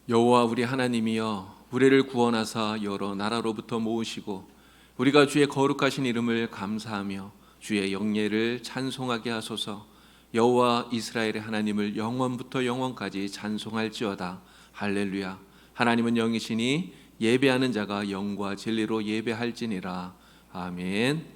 여호와 우리 하나님이여, 우리를 구원하사 여러 나라로부터 모으시고 우리가 주의 거룩하신 이름을 감사하며 주의 영예를 찬송하게 하소서. 여호와 이스라엘의 하나님을 영원부터 영원까지 찬송할지어다. 할렐루야. 하나님은 영이시니 예배하는 자가 영과 진리로 예배할지니라. 아멘.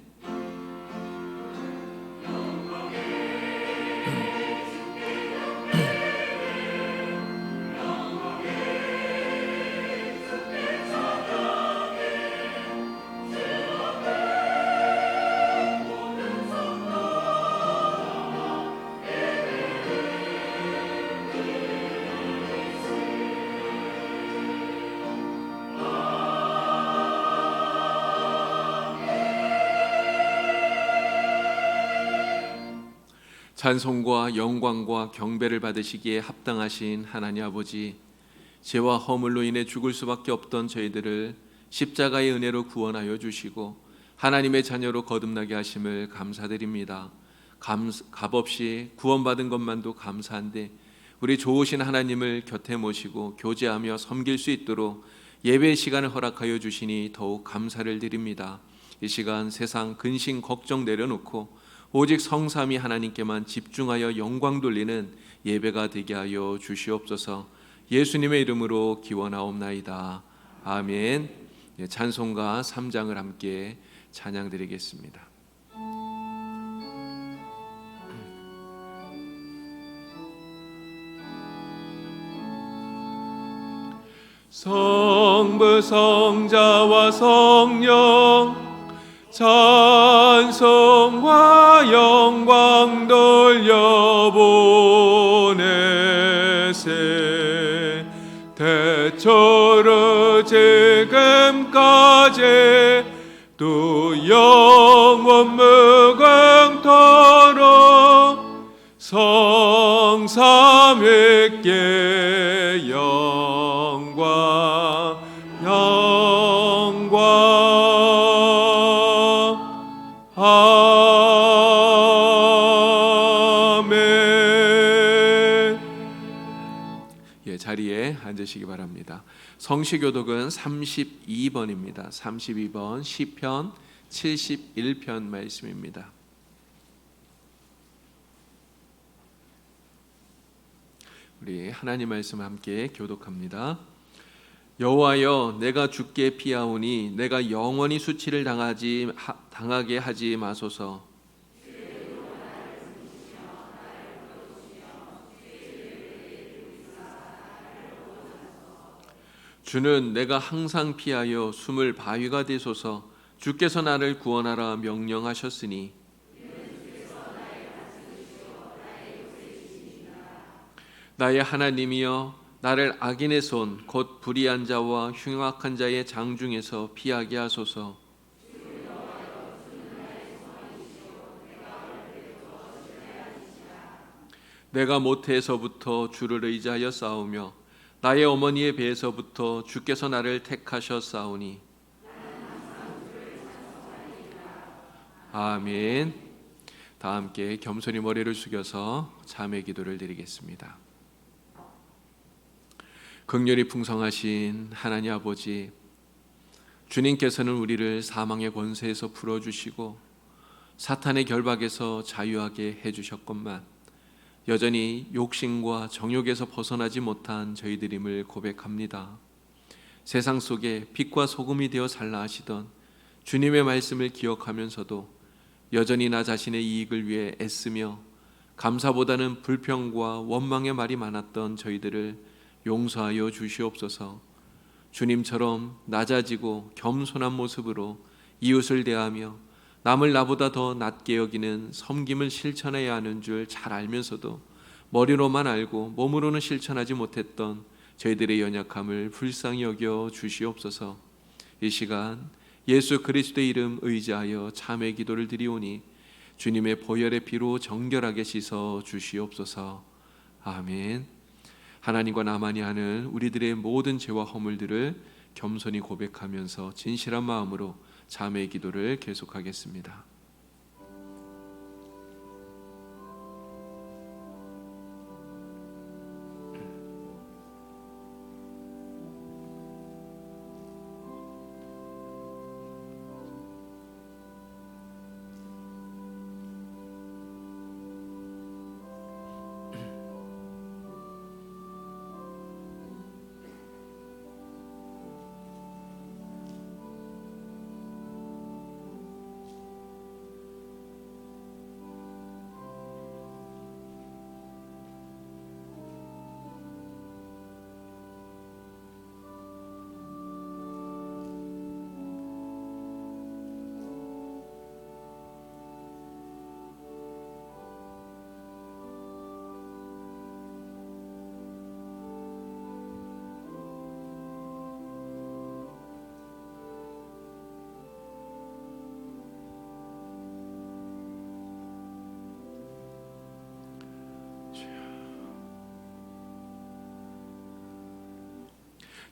찬송과 영광과 경배를 받으시기에 합당하신 하나님 아버지, 죄와 허물로 인해 죽을 수밖에 없던 저희들을 십자가의 은혜로 구원하여 주시고 하나님의 자녀로 거듭나게 하심을 감사드립니다. 값없이 구원받은 것만도 감사한데 우리 좋으신 하나님을 곁에 모시고 교제하며 섬길 수 있도록 예배 시간을 허락하여 주시니 더욱 감사를 드립니다. 이 시간 세상 근심 걱정 내려놓고 오직 성삼위 하나님께만 집중하여 영광 돌리는 예배가 되게 하여 주시옵소서. 예수님의 이름으로 기원하옵나이다. 아멘. 찬송가 3장을 함께 찬양드리겠습니다. 성부 성자와 성령 찬송과 영광 돌려보내세. 대초로 지금까지 또 영원 무궁토록 성삼위께 영광 아멘. 자리에 앉으시기 바랍니다. 성시교독은 32번입니다. 32번 시편 71편 말씀입니다. 우리 하나님 말씀 함께 교독합니다. 여호와여, 내가 주께 피하오니 내가 영원히 수치를 당하게 하지 마소서. 주는 내가 항상 피하여 숨을 바위가 되소서. 주께서 나를 구원하라 명령하셨으니 나의 하나님이여, 나를 악인의 손 곧 불의한 자와 흉악한 자의 장중에서 피하게 하소서. 내가 모태에서부터 주를 의지하여 싸우며 나의 어머니의 배에서부터 주께서 나를 택하셨사오니. 아멘. 다 함께 겸손히 머리를 숙여서 자매 기도를 드리겠습니다. 긍휼이 풍성하신 하나님 아버지, 주님께서는 우리를 사망의 권세에서 풀어주시고 사탄의 결박에서 자유하게 해주셨건만 여전히 욕심과 정욕에서 벗어나지 못한 저희들임을 고백합니다. 세상 속에 빛과 소금이 되어 살라 하시던 주님의 말씀을 기억하면서도 여전히 나 자신의 이익을 위해 애쓰며 감사보다는 불평과 원망의 말이 많았던 저희들을 용서하여 주시옵소서. 주님처럼 낮아지고 겸손한 모습으로 이웃을 대하며 남을 나보다 더 낮게 여기는 섬김을 실천해야 하는 줄 잘 알면서도 머리로만 알고 몸으로는 실천하지 못했던 저희들의 연약함을 불쌍히 여겨 주시옵소서. 이 시간 예수 그리스도의 이름 의지하여 참회 기도를 드리오니 주님의 보혈의 피로 정결하게 씻어 주시옵소서. 아멘. 하나님과 나만이 하는 우리들의 모든 죄와 허물들을 겸손히 고백하면서 진실한 마음으로 자매의 기도를 계속하겠습니다.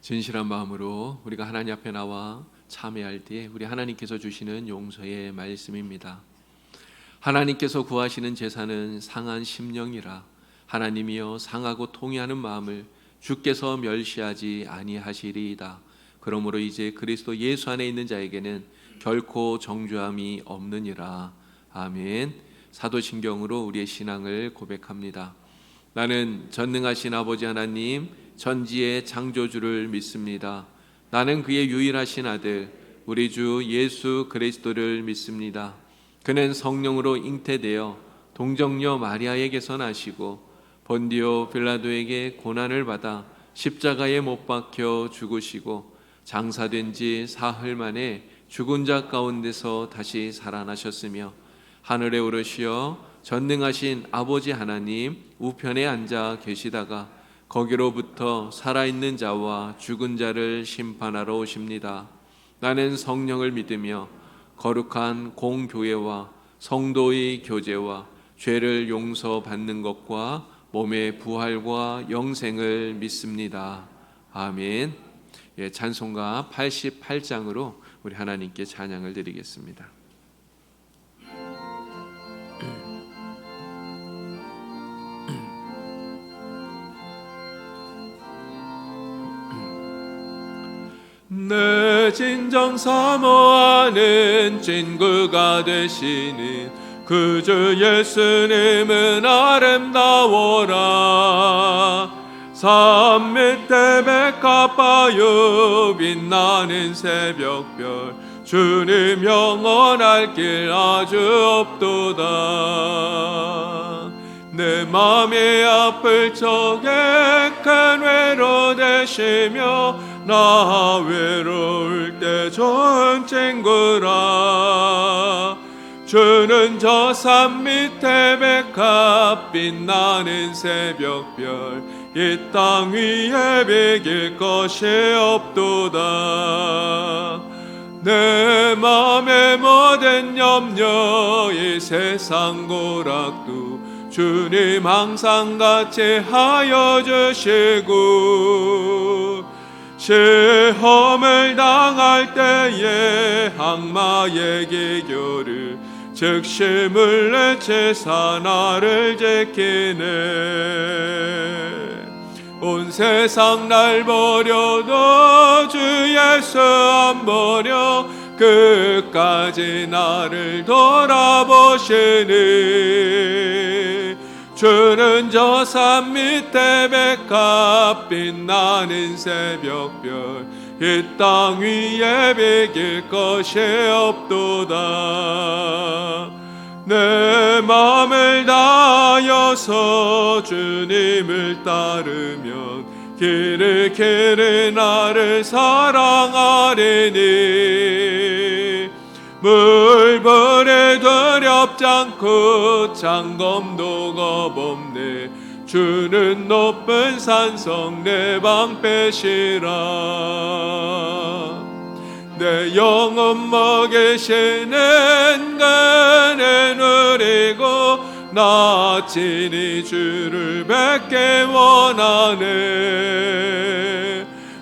진실한 마음으로 우리가 하나님 앞에 나와 참회할 때에 우리 하나님께서 주시는 용서의 말씀입니다. 하나님께서 구하시는 제사는 상한 심령이라 하나님이여 상하고 통회하는 마음을 주께서 멸시하지 아니하시리이다. 그러므로 이제 그리스도 예수 안에 있는 자에게는 결코 정죄함이 없느니라. 아멘. 사도신경으로 우리의 신앙을 고백합니다. 나는 전능하신 아버지 하나님 전지의 창조주를 믿습니다. 나는 그의 유일하신 아들 우리 주 예수 그리스도를 믿습니다. 그는 성령으로 잉태되어 동정녀 마리아에게서 나시고 본디오 빌라도에게 고난을 받아 십자가에 못 박혀 죽으시고 장사된 지 사흘 만에 죽은 자 가운데서 다시 살아나셨으며 하늘에 오르시어 전능하신 아버지 하나님 우편에 앉아 계시다가 거기로부터 살아있는 자와 죽은 자를 심판하러 오십니다. 나는 성령을 믿으며 거룩한 공교회와 성도의 교제와 죄를 용서받는 것과 몸의 부활과 영생을 믿습니다. 아멘. 찬송가 88장으로 우리 하나님께 찬양을 드리겠습니다. 내 진정 사모하는 친구가 되시는 그 주 예수님은 아름다워라. 산 밑에 백합바요 빛나는 새벽별 주님 영원할 길 아주 없도다. 내 맘이 아플 적에 큰 위로 되시며 나 외로울 때 좋은 친구라. 주는 저 산 밑에 백합 빛나는 새벽별 이 땅 위에 비길 것이 없도다. 내 맘의 모든 염려 이 세상 고락도 주님 항상 같이 하여 주시고 시험을 당할 때에 악마의 기교를 즉시 물리치사 나를 지키네. 온 세상 날 버려도 주 예수 안 버려 끝까지 나를 돌아보시니. 주는 저 산 밑에 백합 빛나는 새벽별 이 땅 위에 비길 것이 없도다. 내 맘을 다하여서 주님을 따르면 길을 길을 나를 사랑하리니. 물불에 두렵지 않고 창검도 겁없네. 주는 높은 산성 내 방패시라. 내 영혼 먹이시는 그네 누리고 나 친히 주를 뵙게 원하네.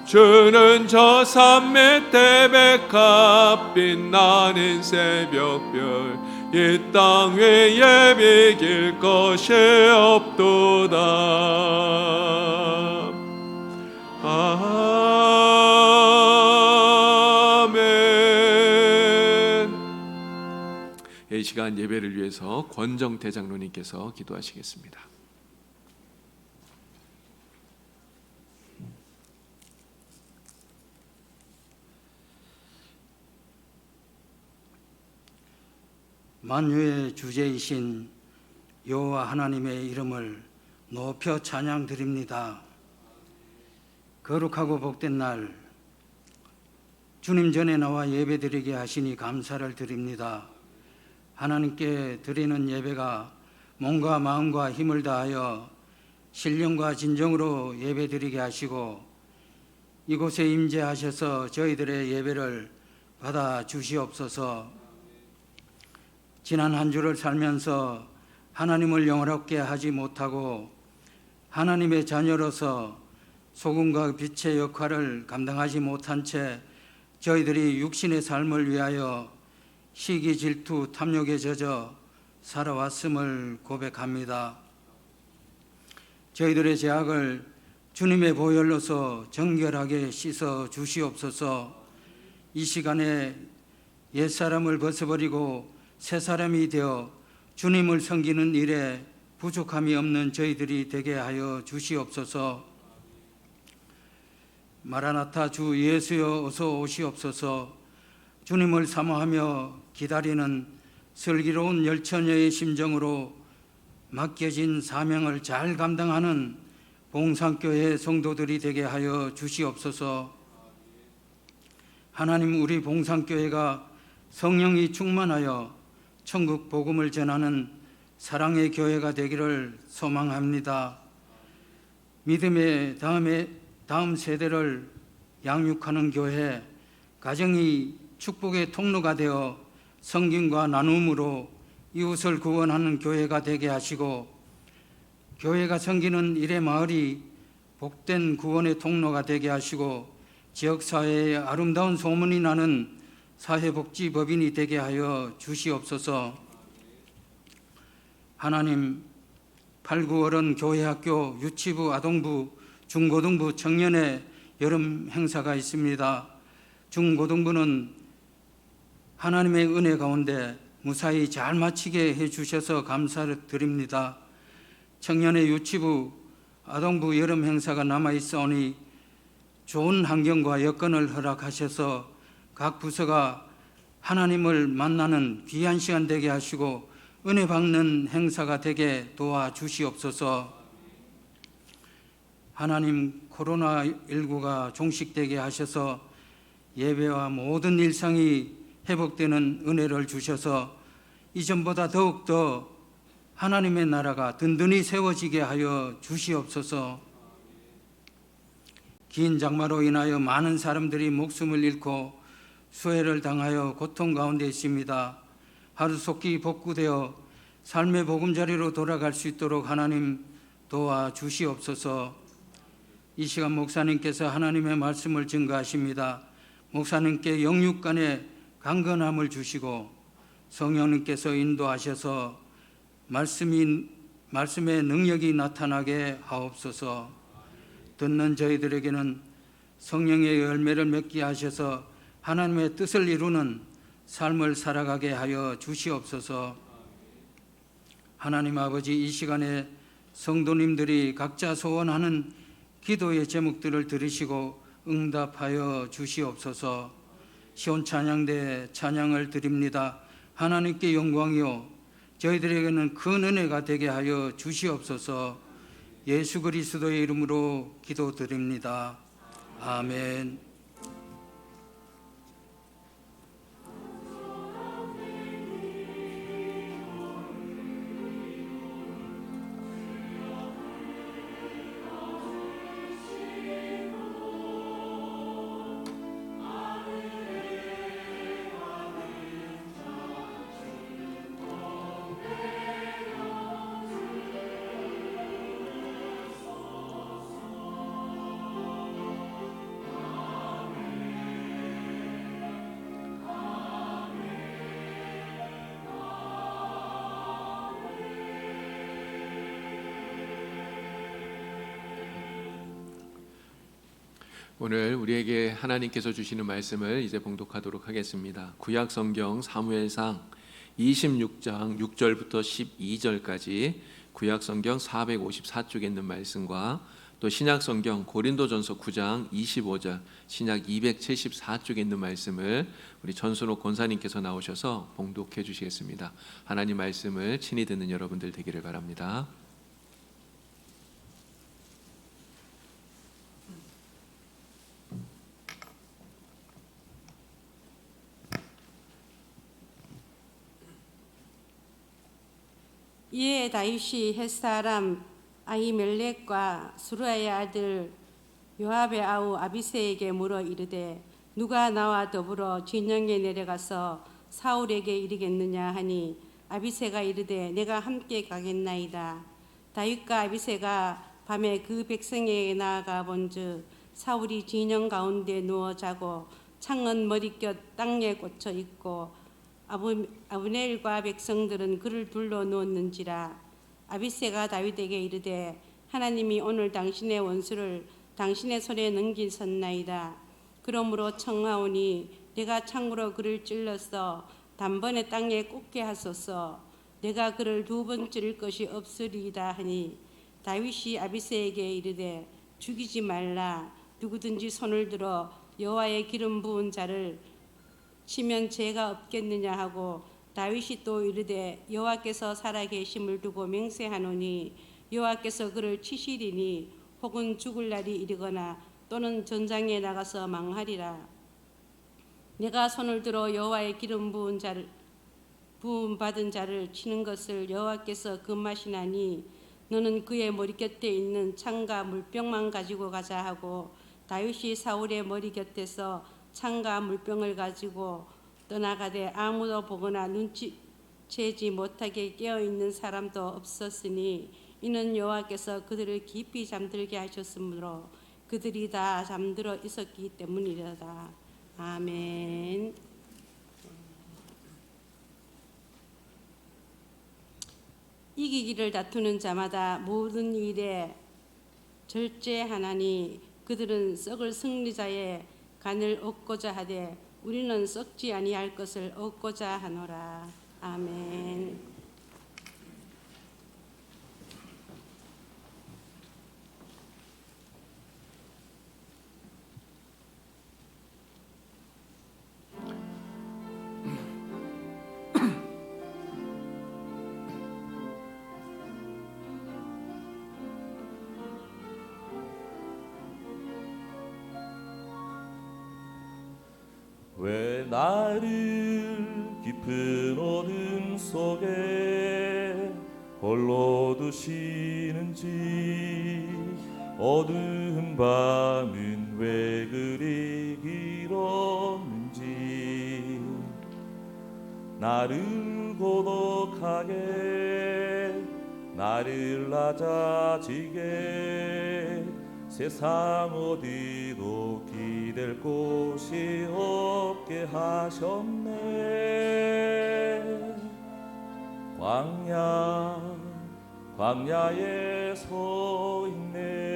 주는 저 산 밑에 백합 빛나는 새벽별 이 땅 위에 비길 것이 없도다. 아멘. 이 시간 예배를 위해서 권정태 장로님께서 기도하시겠습니다. 만유의 주제이신 여호와 하나님의 이름을 높여 찬양드립니다. 거룩하고 복된 날 주님 전에 나와 예배드리게 하시니 감사를 드립니다. 하나님께 드리는 예배가 몸과 마음과 힘을 다하여 신령과 진정으로 예배드리게 하시고 이곳에 임재하셔서 저희들의 예배를 받아 주시옵소서. 지난 한 주를 살면서 하나님을 영화롭게 하지 못하고 하나님의 자녀로서 소금과 빛의 역할을 감당하지 못한 채 저희들이 육신의 삶을 위하여 시기, 질투, 탐욕에 젖어 살아왔음을 고백합니다. 저희들의 죄악을 주님의 보혈로서 정결하게 씻어 주시옵소서. 이 시간에 옛사람을 벗어버리고 새사람이 되어 주님을 섬기는 일에 부족함이 없는 저희들이 되게 하여 주시옵소서. 마라나타 주 예수여 어서 오시옵소서. 주님을 사모하며 기다리는 슬기로운 열처녀의 심정으로 맡겨진 사명을 잘 감당하는 봉산교회 성도들이 되게 하여 주시옵소서. 하나님, 우리 봉산교회가 성령이 충만하여 천국 복음을 전하는 사랑의 교회가 되기를 소망합니다. 믿음의 다음 세대를 양육하는 교회, 가정이 축복의 통로가 되어 성김과 나눔으로 이웃을 구원하는 교회가 되게 하시고, 교회가 섬기는 일의 마을이 복된 구원의 통로가 되게 하시고, 지역사회에 아름다운 소문이 나는 사회복지법인이 되게 하여 주시옵소서. 하나님, 8, 9월은 교회학교, 유치부, 아동부, 중고등부, 청년의 여름 행사가 있습니다. 중고등부는 하나님의 은혜 가운데 무사히 잘 마치게 해주셔서 감사를 드립니다. 청년의 유치부, 아동부 여름 행사가 남아있사오니 좋은 환경과 여건을 허락하셔서 각 부서가 하나님을 만나는 귀한 시간 되게 하시고 은혜 받는 행사가 되게 도와주시옵소서. 하나님, 코로나19가 종식되게 하셔서 예배와 모든 일상이 회복되는 은혜를 주셔서 이전보다 더욱더 하나님의 나라가 든든히 세워지게 하여 주시옵소서. 긴 장마로 인하여 많은 사람들이 목숨을 잃고 수해를 당하여 고통 가운데 있습니다. 하루속히 복구되어 삶의 보금자리로 돌아갈 수 있도록 하나님 도와주시옵소서. 이 시간 목사님께서 하나님의 말씀을 증거하십니다. 목사님께 영육간의 강건함을 주시고 성령님께서 인도하셔서 말씀의 능력이 나타나게 하옵소서. 듣는 저희들에게는 성령의 열매를 맺게 하셔서 하나님의 뜻을 이루는 삶을 살아가게 하여 주시옵소서. 하나님 아버지, 이 시간에 성도님들이 각자 소원하는 기도의 제목들을 들으시고 응답하여 주시옵소서. 시온 찬양대 찬양을 드립니다. 하나님께 영광이요 저희들에게는 큰 은혜가 되게 하여 주시옵소서. 예수 그리스도의 이름으로 기도드립니다. 아멘. 오늘 우리에게 하나님께서 주시는 말씀을 이제 봉독하도록 하겠습니다. 구약 성경 사무엘상 26장 6절부터 12절까지 구약 성경 454쪽에 있는 말씀과 또 신약 성경 고린도전서 9장 25절 신약 274쪽에 있는 말씀을 우리 전순옥 권사님께서 나오셔서 봉독해 주시겠습니다. 하나님 말씀을 친히 듣는 여러분들 되기를 바랍니다. 이에 다윗이 햇사람 아히멜렉과 수르야의 아들 요압의 아우 아비새에게 물어 이르되 누가 나와 더불어 진영에 내려가서 사울에게 이르겠느냐 하니 아비새가 이르되 내가 함께 가겠나이다. 다윗과 아비새가 밤에 그 백성에게 나아가 본즉 사울이 진영 가운데 누워 자고 창은 머리곁 땅에 꽂혀 있고 아브넬과 백성들은 그를 둘러 누웠는지라. 아비새가 다윗에게 이르되 하나님이 오늘 당신의 원수를 당신의 손에 넘기셨나이다. 그러므로 청하오니 내가 창으로 그를 찔러서 단번에 땅에 꽂게 하소서. 내가 그를 2번 찌를 것이 없으리이다 하니 다윗이 아비새에게 이르되 죽이지 말라. 누구든지 손을 들어 여호와의 기름 부은 자를 치면 죄가 없겠느냐 하고 다윗이 또 이르되 여호와께서 살아계심을 두고 맹세하노니 여호와께서 그를 치시리니 혹은 죽을 날이 이르거나 또는 전장에 나가서 망하리라. 내가 손을 들어 여호와의 기름 부은 받은 자를 치는 것을 여호와께서 금하시나니 너는 그의 머리 곁에 있는 창과 물병만 가지고 가자 하고 다윗이 사울의 머리 곁에서 창과 물병을 가지고 떠나가되 아무도 보거나 눈치채지 못하게 깨어있는 사람도 없었으니 이는 여호와께서 그들을 깊이 잠들게 하셨으므로 그들이 다 잠들어 있었기 때문이로다. 아멘. 이기기를 다투는 자마다 모든 일에 절제하나니 그들은 썩을 승리자의 간을 얻고자 하되 우리는 썩지 아니할 것을 얻고자 하노라. 아멘. 왜 나를 깊은 어둠 속에 홀로 두시는지 어두운 밤은 왜 그리 길었는지 나를 고독하게 나를 낮아지게 세상 어디도 기댈 곳이 없게 하셨네. 광야에 서 있네.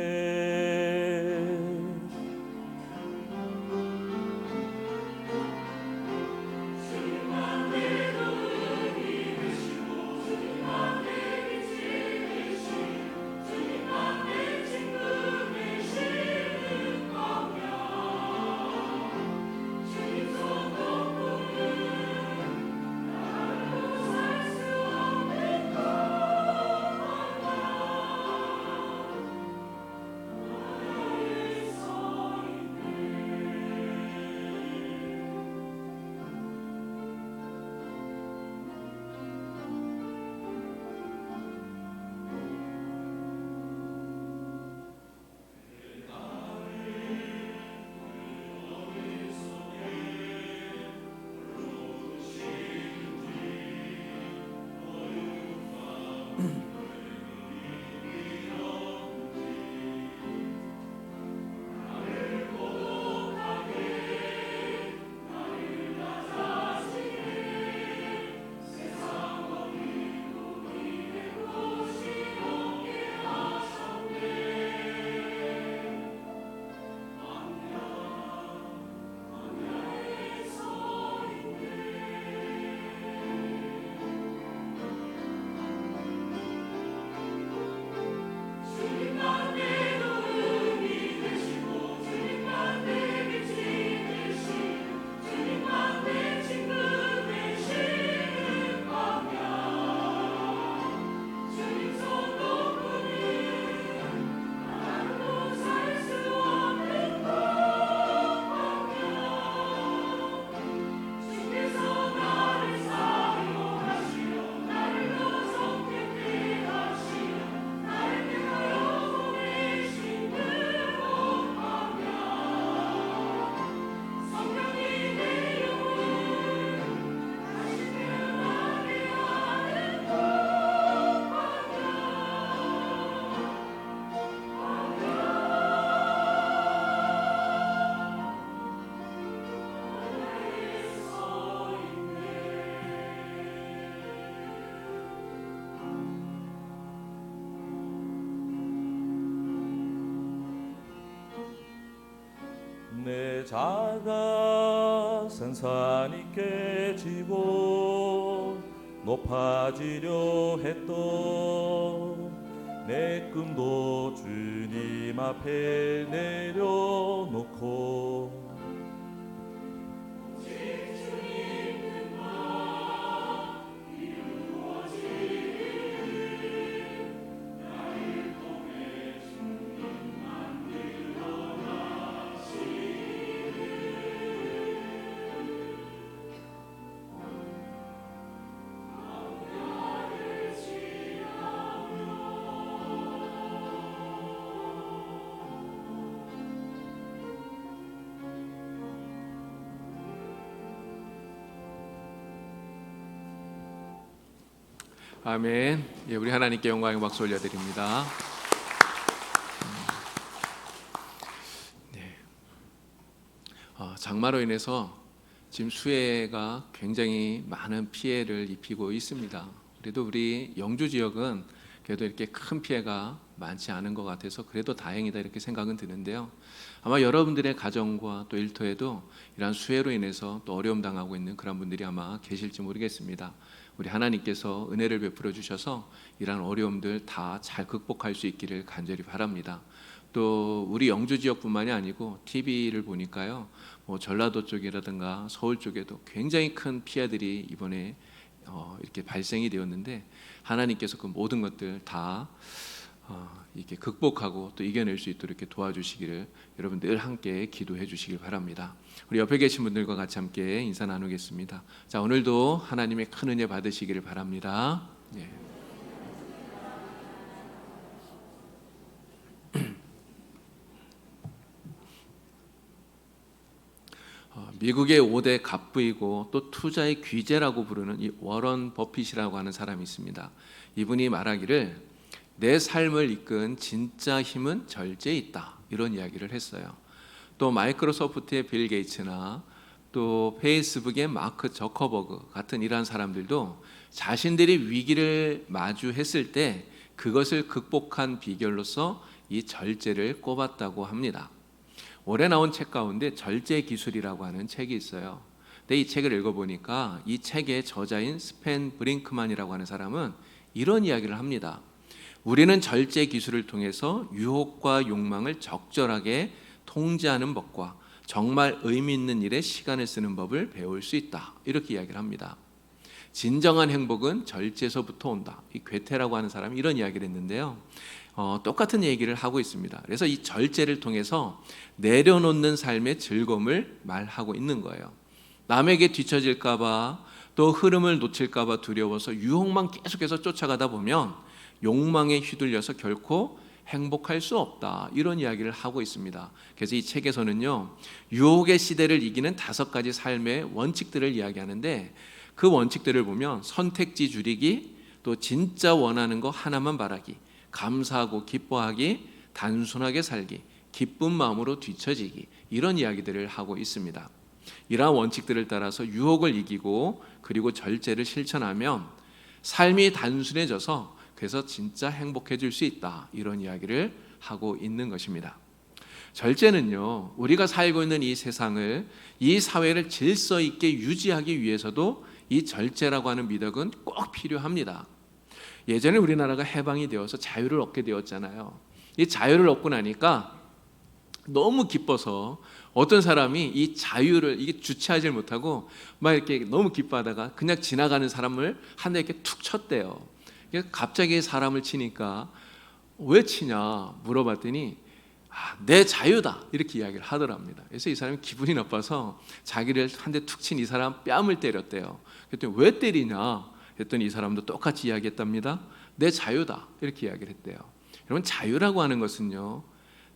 내 자가 산산이 깨지고 높아지려 했던 내 꿈도 주님 앞에 내려놓고 아멘. 예, 우리 하나님께 영광의 박수 올려드립니다. 네. 장마로 인해서 지금 수해가 굉장히 많은 피해를 입히고 있습니다. 그래도 우리 영주 지역은 그래도 이렇게 큰 피해가 많지 않은 것 같아서 그래도 다행이다 이렇게 생각은 드는데요. 아마 여러분들의 가정과 또 일터에도 이러한 수해로 인해서 또 어려움 당하고 있는 그런 분들이 아마 계실지 모르겠습니다. 우리 하나님께서 은혜를 베풀어 주셔서 이러한 어려움들 다 잘 극복할 수 있기를 간절히 바랍니다. 또 우리 영주 지역뿐만이 아니고 TV를 보니까요, 뭐 전라도 쪽이라든가 서울 쪽에도 굉장히 큰 피해들이 이번에 이렇게 발생이 되었는데 하나님께서 그 모든 것들 다 이렇게 극복하고 또 이겨낼 수 있도록 이렇게 도와주시기를 여러분 늘 함께 기도해 주시길 바랍니다. 우리 옆에 계신 분들과 같이 함께 인사 나누겠습니다. 자, 오늘도 하나님의 큰 은혜 받으시기를 바랍니다. 예. 미국의 5대 갑부이고 또 투자의 귀재라고 부르는 이 워런 버핏이라고 하는 사람이 있습니다. 이분이 말하기를 내 삶을 이끈 진짜 힘은 절제에 있다, 이런 이야기를 했어요. 또 마이크로소프트의 빌 게이츠나 또 페이스북의 마크 저커버그 같은 이러한 사람들도 자신들이 위기를 마주했을 때 그것을 극복한 비결로서 이 절제를 꼽았다고 합니다. 올해 나온 책 가운데 절제 기술이라고 하는 책이 있어요. 근데 이 책을 읽어보니까 이 책의 저자인 스펜 브링크만이라고 하는 사람은 이런 이야기를 합니다. 우리는 절제 기술을 통해서 유혹과 욕망을 적절하게 통제하는 법과 정말 의미 있는 일에 시간을 쓰는 법을 배울 수 있다, 이렇게 이야기를 합니다. 진정한 행복은 절제에서부터 온다. 이 괴테라고 하는 사람이 이런 이야기를 했는데요. 똑같은 얘기를 하고 있습니다. 그래서 이 절제를 통해서 내려놓는 삶의 즐거움을 말하고 있는 거예요. 남에게 뒤처질까 봐, 또 흐름을 놓칠까 봐 두려워서 유혹만 계속해서 쫓아가다 보면 욕망에 휘둘려서 결코 행복할 수 없다, 이런 이야기를 하고 있습니다. 그래서 이 책에서는요, 유혹의 시대를 이기는 5가지 삶의 원칙들을 이야기하는데 그 원칙들을 보면 선택지 줄이기, 또 진짜 원하는 거 하나만 바라기, 감사하고 기뻐하기, 단순하게 살기, 기쁜 마음으로 뒤처지기, 이런 이야기들을 하고 있습니다. 이러한 원칙들을 따라서 유혹을 이기고 그리고 절제를 실천하면 삶이 단순해져서 그래서 진짜 행복해질 수 있다, 이런 이야기를 하고 있는 것입니다. 절제는요, 우리가 살고 있는 이 세상을, 이 사회를 질서 있게 유지하기 위해서도 이 절제라고 하는 미덕은 꼭 필요합니다. 예전에 우리나라가 해방이 되어서 자유를 얻게 되었잖아요. 이 자유를 얻고 나니까 너무 기뻐서 어떤 사람이 이 자유를 이게 주체하지 못하고 막 이렇게 너무 기뻐하다가 그냥 지나가는 사람을 한 대 이렇게 툭 쳤대요. 갑자기 사람을 치니까 왜 치냐 물어봤더니 내 자유다, 이렇게 이야기를 하더랍니다. 그래서 이 사람이 기분이 나빠서 자기를 한 대 툭 친 이 사람 뺨을 때렸대요. 그랬더니 왜 때리냐 했더니 이 사람도 똑같이 이야기했답니다. 내 자유다, 이렇게 이야기를 했대요. 여러분, 자유라고 하는 것은요,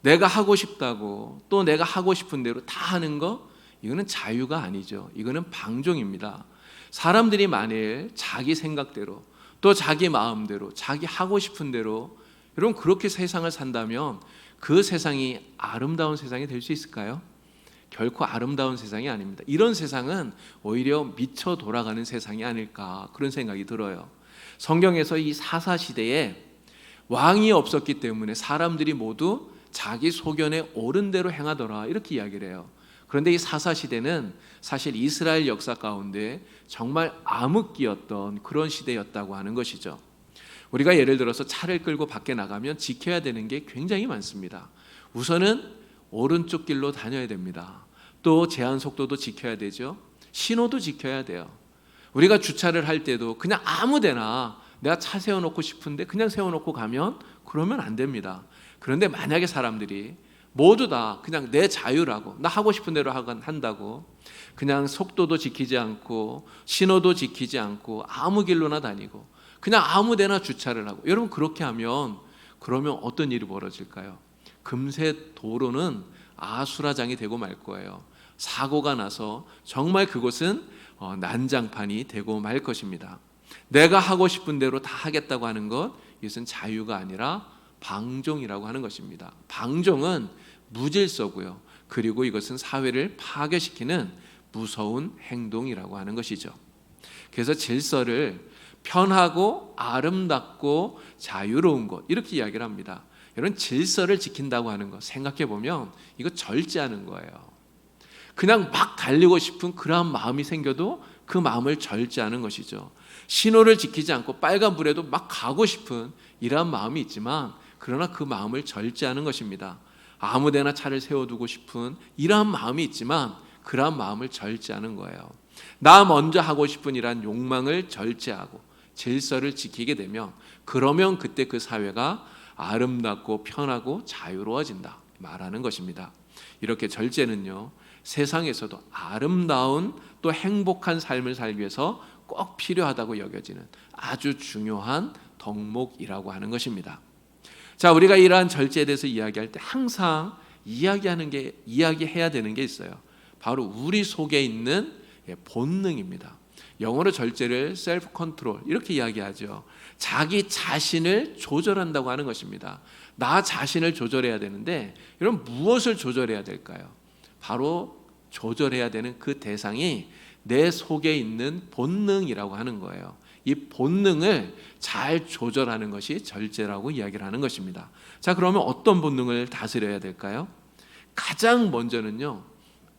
내가 하고 싶다고 또 내가 하고 싶은 대로 다 하는 거, 이거는 자유가 아니죠. 이거는 방종입니다. 사람들이 만일 자기 생각대로 또 자기 마음대로 자기 하고 싶은 대로 여러분 그렇게 세상을 산다면 그 세상이 아름다운 세상이 될 수 있을까요? 결코 아름다운 세상이 아닙니다. 이런 세상은 오히려 미쳐 돌아가는 세상이 아닐까, 그런 생각이 들어요. 성경에서 이 사사시대에 왕이 없었기 때문에 사람들이 모두 자기 소견에 옳은 대로 행하더라, 이렇게 이야기를 해요. 그런데 이 사사시대는 사실 이스라엘 역사 가운데 정말 암흑기였던 그런 시대였다고 하는 것이죠. 우리가 예를 들어서 차를 끌고 밖에 나가면 지켜야 되는 게 굉장히 많습니다. 우선은 오른쪽 길로 다녀야 됩니다. 또 제한 속도도 지켜야 되죠. 신호도 지켜야 돼요. 우리가 주차를 할 때도 그냥 아무 데나 내가 차 세워놓고 싶은데 그냥 세워놓고 가면 그러면 안 됩니다. 그런데 만약에 사람들이 모두 다 그냥 내 자유라고 나 하고 싶은 대로 한다고 그냥 속도도 지키지 않고 신호도 지키지 않고 아무 길로나 다니고 그냥 아무 데나 주차를 하고, 여러분 그렇게 하면 그러면 어떤 일이 벌어질까요? 금세 도로는 아수라장이 되고 말 거예요. 사고가 나서 정말 그곳은 난장판이 되고 말 것입니다. 내가 하고 싶은 대로 다 하겠다고 하는 것, 이것은 자유가 아니라 방종이라고 하는 것입니다. 방종은 무질서고요. 그리고 이것은 사회를 파괴시키는 무서운 행동이라고 하는 것이죠. 그래서 질서를 편하고 아름답고 자유로운 것, 이렇게 이야기를 합니다. 이런 질서를 지킨다고 하는 것 생각해 보면 이거 절제하는 거예요. 그냥 막 달리고 싶은 그러한 마음이 생겨도 그 마음을 절제하는 것이죠. 신호를 지키지 않고 빨간불에도 막 가고 싶은 이러한 마음이 있지만 그러나 그 마음을 절제하는 것입니다. 아무데나 차를 세워두고 싶은 이러한 마음이 있지만 그러한 마음을 절제하는 거예요. 나 먼저 하고 싶은 이러한 욕망을 절제하고 질서를 지키게 되면, 그러면 그때 그 사회가 아름답고 편하고 자유로워진다 말하는 것입니다. 이렇게 절제는요, 세상에서도 아름다운 또 행복한 삶을 살기 위해서 꼭 필요하다고 여겨지는 아주 중요한 덕목이라고 하는 것입니다. 자, 우리가 이러한 절제에 대해서 이야기할 때 항상 이야기해야 되는 게 있어요. 바로 우리 속에 있는 본능입니다. 영어로 절제를 self control 이렇게 이야기하죠. 자기 자신을 조절한다고 하는 것입니다. 나 자신을 조절해야 되는데, 이런 무엇을 조절해야 될까요? 바로 조절해야 되는 그 대상이 내 속에 있는 본능이라고 하는 거예요. 이 본능을 잘 조절하는 것이 절제라고 이야기를 하는 것입니다. 자, 그러면 어떤 본능을 다스려야 될까요? 가장 먼저는요,